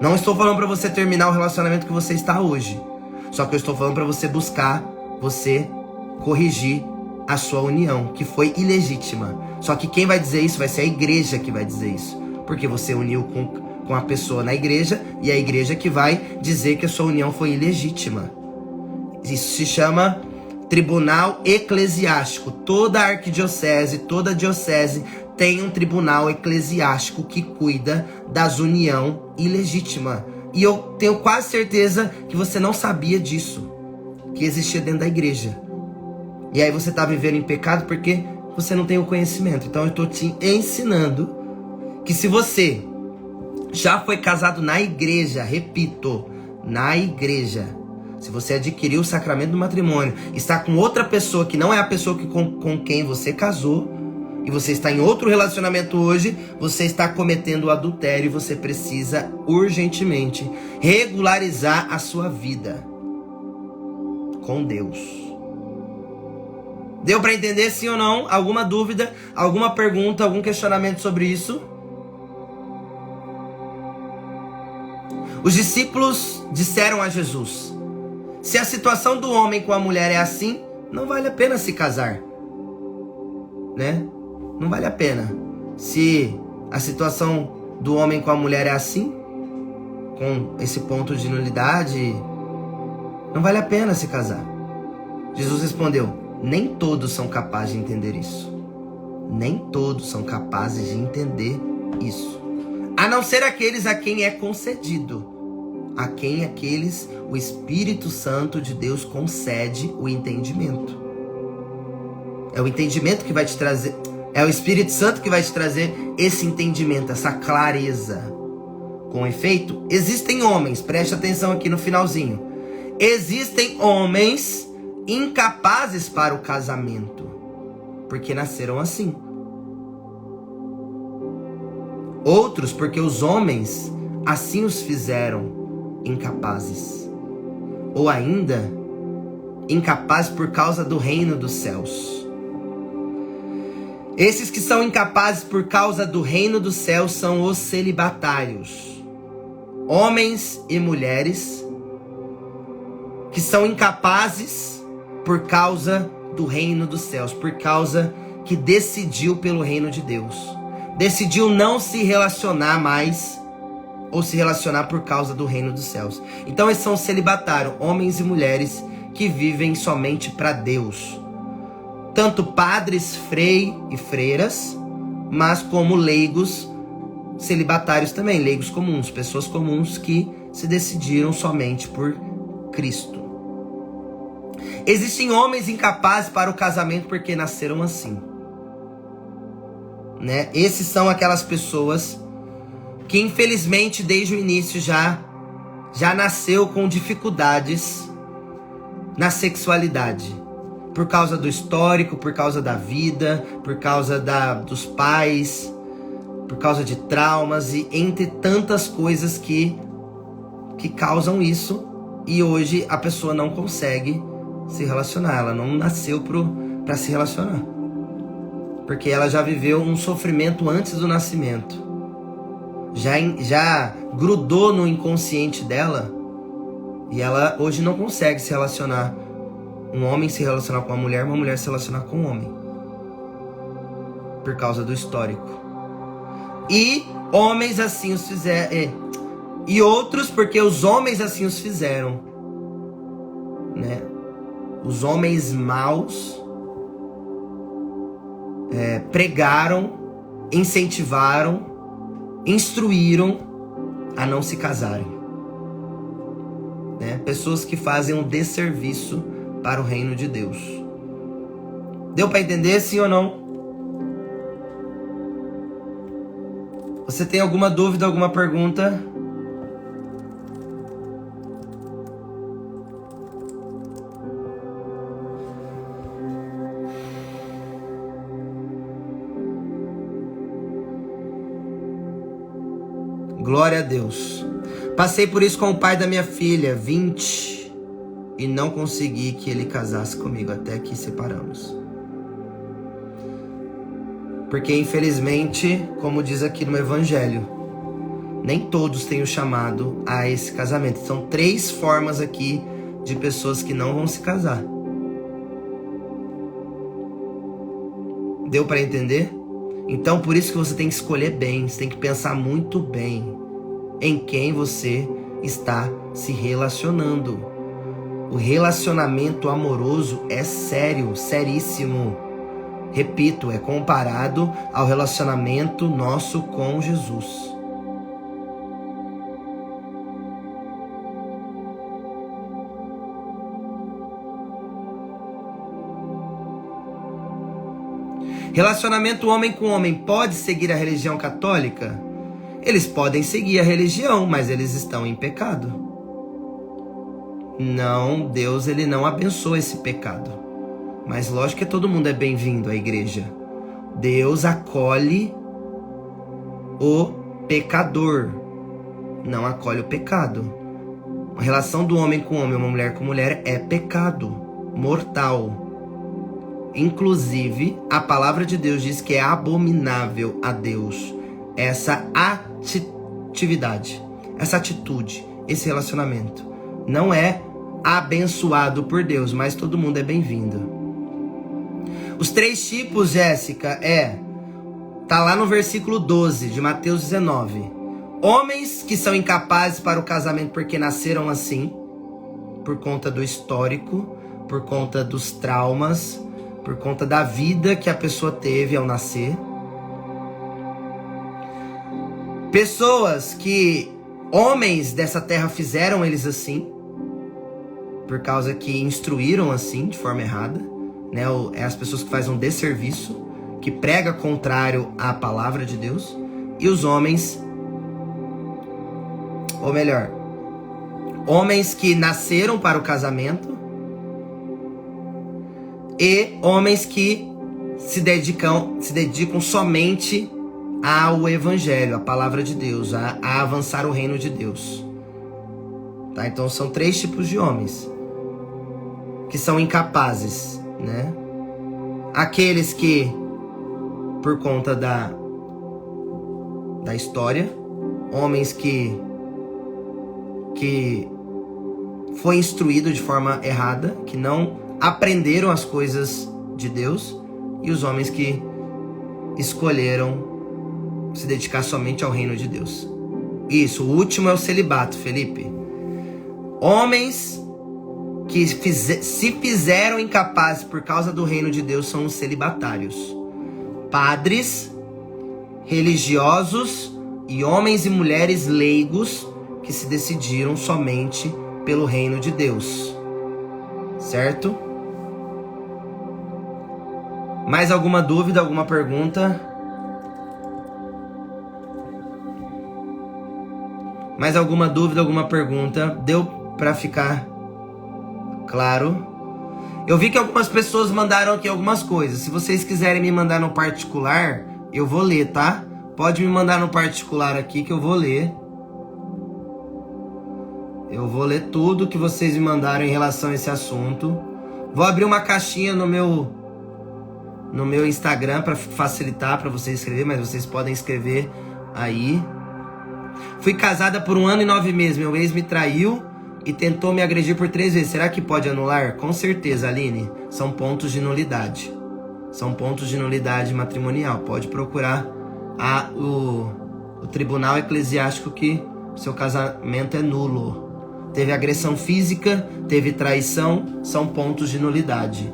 Não estou falando para você terminar o relacionamento que você está hoje. Só que eu estou falando para você buscar, você corrigir a sua união, que foi ilegítima. Só que quem vai dizer isso vai ser a igreja que vai dizer isso. Porque você uniu com a pessoa na igreja, e a igreja que vai dizer que a sua união foi ilegítima. Isso se chama tribunal eclesiástico. Toda arquidiocese, toda diocese tem um tribunal eclesiástico que cuida das união ilegítima. E eu tenho quase certeza que você não sabia disso, que existia dentro da igreja. E aí você está vivendo em pecado porque você não tem o conhecimento. Então eu estou te ensinando que se você já foi casado na igreja, repito, na igreja, se você adquiriu o sacramento do matrimônio, está com outra pessoa que não é a pessoa com quem você casou, e você está em outro relacionamento hoje, você está cometendo o adultério e você precisa urgentemente regularizar a sua vida com Deus. Deu para entender sim ou não? Alguma dúvida, alguma pergunta, algum questionamento sobre isso? Os discípulos disseram a Jesus: se a situação do homem com a mulher é assim, não vale a pena se casar, né? Não vale a pena. Se a situação do homem com a mulher é assim, com esse ponto de nulidade, não vale a pena se casar. Jesus respondeu: nem todos são capazes de entender isso. Nem todos são capazes de entender isso. A não ser aqueles a quem é concedido. A quem aqueles o Espírito Santo de Deus concede o entendimento. É o entendimento que vai te trazer... É o Espírito Santo que vai te trazer esse entendimento, essa clareza. Com efeito, existem homens, preste atenção aqui no finalzinho. Existem homens incapazes para o casamento, porque nasceram assim. Outros porque os homens assim os fizeram incapazes. Ou ainda, incapazes por causa do reino dos céus. Esses que são incapazes por causa do reino dos céus são os celibatários. Homens e mulheres que são incapazes por causa do reino dos céus, por causa que decidiu pelo reino de Deus. Decidiu não se relacionar mais, ou se relacionar por causa do reino dos céus. Então esses são celibatários, homens e mulheres que vivem somente para Deus. Tanto padres, frei e freiras, mas como leigos celibatários também, leigos comuns, pessoas comuns que se decidiram somente por Cristo. Existem homens incapazes para o casamento porque nasceram assim, né? Esses são aquelas pessoas que infelizmente desde o início já nasceu com dificuldades na sexualidade. Por causa do histórico, por causa da vida, por causa dos pais, por causa de traumas e entre tantas coisas que causam isso. E hoje a pessoa não consegue se relacionar, ela não nasceu para se relacionar. Porque ela já viveu um sofrimento antes do nascimento. Já grudou no inconsciente dela e ela hoje não consegue se relacionar. Um homem se relacionar com uma mulher se relacionar com um homem. Por causa do histórico. E homens assim os fizeram. E outros porque os homens assim os fizeram. Né? Os homens maus pregaram, incentivaram instruíram a não se casarem. Né? Pessoas que fazem um desserviço para o reino de Deus. Deu para entender, sim ou não? Você tem alguma dúvida, alguma pergunta? Glória a Deus. Passei por isso com o pai da minha filha, 20, e não consegui que ele casasse comigo, até que separamos. Porque infelizmente, como diz aqui no Evangelho, nem todos têm o chamado a esse casamento. São 3 formas aqui de pessoas que não vão se casar. Deu para entender? Então por isso que você tem que escolher bem, você tem que pensar muito bem em quem você está se relacionando. O relacionamento amoroso é sério, seríssimo. Repito, é comparado ao relacionamento nosso com Jesus. Relacionamento homem com homem pode seguir a religião católica? Eles podem seguir a religião, mas eles estão em pecado. Não, Deus ele não abençoa esse pecado. Mas lógico que todo mundo é bem-vindo à igreja. Deus acolhe o pecador, não acolhe o pecado. A relação do homem com homem, uma mulher com mulher é pecado mortal. Inclusive, a palavra de Deus diz que é abominável a Deus essa atividade, essa atitude, esse relacionamento. Não é abençoado por Deus, mas todo mundo é bem-vindo. Os 3 tipos, Jéssica, tá lá no versículo 12 de Mateus 19. Homens que são incapazes para o casamento porque nasceram assim, por conta do histórico, por conta dos traumas, por conta da vida que a pessoa teve ao nascer. Pessoas que homens dessa terra fizeram eles assim, por causa que instruíram assim, de forma errada, né? É as pessoas que fazem um desserviço, que prega contrário à palavra de Deus. E os homens, ou melhor, homens que nasceram para o casamento e homens que se dedicam somente ao evangelho, à palavra de Deus, a avançar o reino de Deus. Tá? Então são 3 tipos de homens que são incapazes, né? Aqueles que, por conta da história, homens que foi instruído de forma errada, que não aprenderam as coisas de Deus, e os homens que escolheram se dedicar somente ao reino de Deus. Isso, o último é o celibato, Felipe. Homens que se fizeram incapazes por causa do reino de Deus são os celibatários. Padres, religiosos e homens e mulheres leigos que se decidiram somente pelo reino de Deus. Certo? Mais alguma dúvida, alguma pergunta? Mais alguma dúvida, alguma pergunta? Deu pra ficar claro? Eu vi que algumas pessoas mandaram aqui algumas coisas. Se vocês quiserem me mandar no particular, eu vou ler, tá? Pode me mandar no particular aqui que eu vou ler. Eu vou ler tudo que vocês me mandaram em relação a esse assunto. Vou abrir uma caixinha no meu Instagram para facilitar para vocês escrever, mas vocês podem escrever aí. Fui casada por 1 ano e 9 meses. Meu ex me traiu e tentou me agredir por 3 vezes. Será que pode anular? Com certeza, Aline. São pontos de nulidade. São pontos de nulidade matrimonial. Pode procurar o tribunal eclesiástico que seu casamento é nulo. Teve agressão física, teve traição, são pontos de nulidade.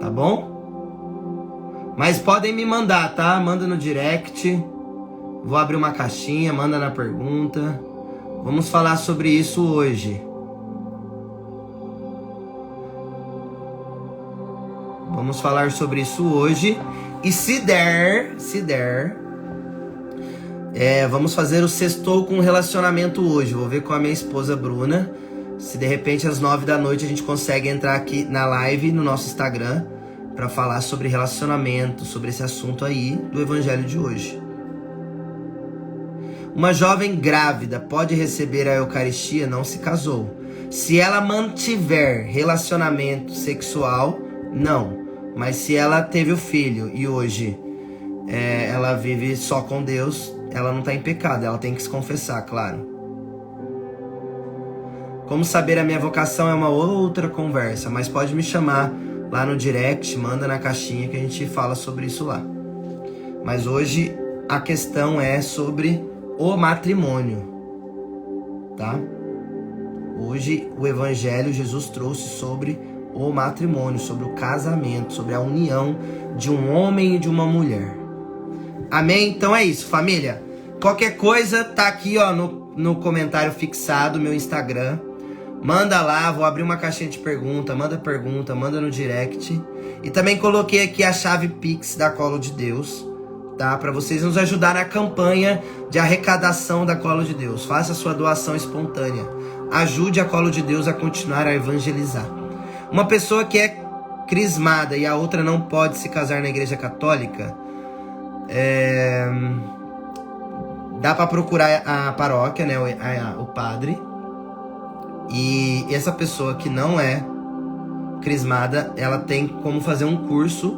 Tá bom? Mas podem me mandar, tá? Manda no direct. Vou abrir uma caixinha, manda na pergunta. Vamos falar sobre isso hoje. Vamos falar sobre isso hoje. E se der, vamos fazer o sextou com relacionamento hoje. Vou ver com a minha esposa Bruna. Se de repente às 9 da noite a gente consegue entrar aqui na live no nosso Instagram para falar sobre relacionamento, sobre esse assunto aí do evangelho de hoje. Uma jovem grávida pode receber a Eucaristia? Não se casou. Se ela mantiver relacionamento sexual, não. Mas se ela teve o filho e hoje ela vive só com Deus, ela não está em pecado, ela tem que se confessar, claro. Como saber a minha vocação é uma outra conversa, mas pode me chamar lá no direct, manda na caixinha que a gente fala sobre isso lá. Mas hoje a questão é sobre o matrimônio, tá? Hoje o evangelho Jesus trouxe sobre o matrimônio, sobre o casamento, sobre a união de um homem e de uma mulher. Amém? Então é isso, família. Qualquer coisa tá aqui, ó, no comentário fixado, meu Instagram. Manda lá, vou abrir uma caixinha de pergunta, manda no direct. E também coloquei aqui a chave Pix da Colo de Deus, tá? Para vocês nos ajudarem na campanha de arrecadação da Colo de Deus. Faça a sua doação espontânea. Ajude a Colo de Deus a continuar a evangelizar. Uma pessoa que é crismada e a outra não pode se casar na igreja católica, dá para procurar a paróquia, né, o padre. E essa pessoa que não é crismada, ela tem como fazer um curso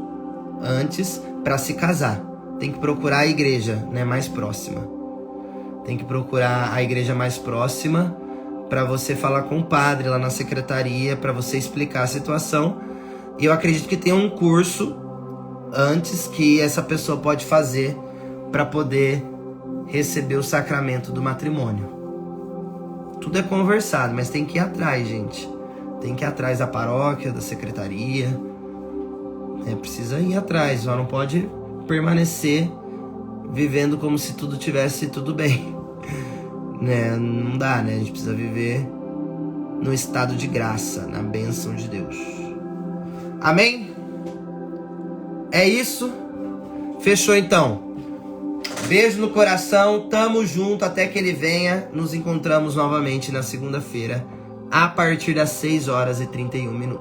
antes para se casar. Tem que procurar a igreja, né, mais próxima. Tem que procurar a igreja mais próxima para você falar com o padre lá na secretaria, para você explicar a situação. E eu acredito que tem um curso antes que essa pessoa pode fazer para poder receber o sacramento do matrimônio. Tudo é conversado, mas tem que ir atrás, gente. Tem que ir atrás da paróquia, da secretaria. Precisa ir atrás, só não pode permanecer vivendo como se tudo tivesse tudo bem. Né? Não dá, né? A gente precisa viver no estado de graça, na bênção de Deus. Amém? É isso? Fechou então. Beijo no coração, tamo junto até que ele venha. Nos encontramos novamente na segunda-feira, a partir das 6h31.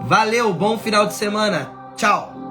Valeu, bom final de semana. Tchau.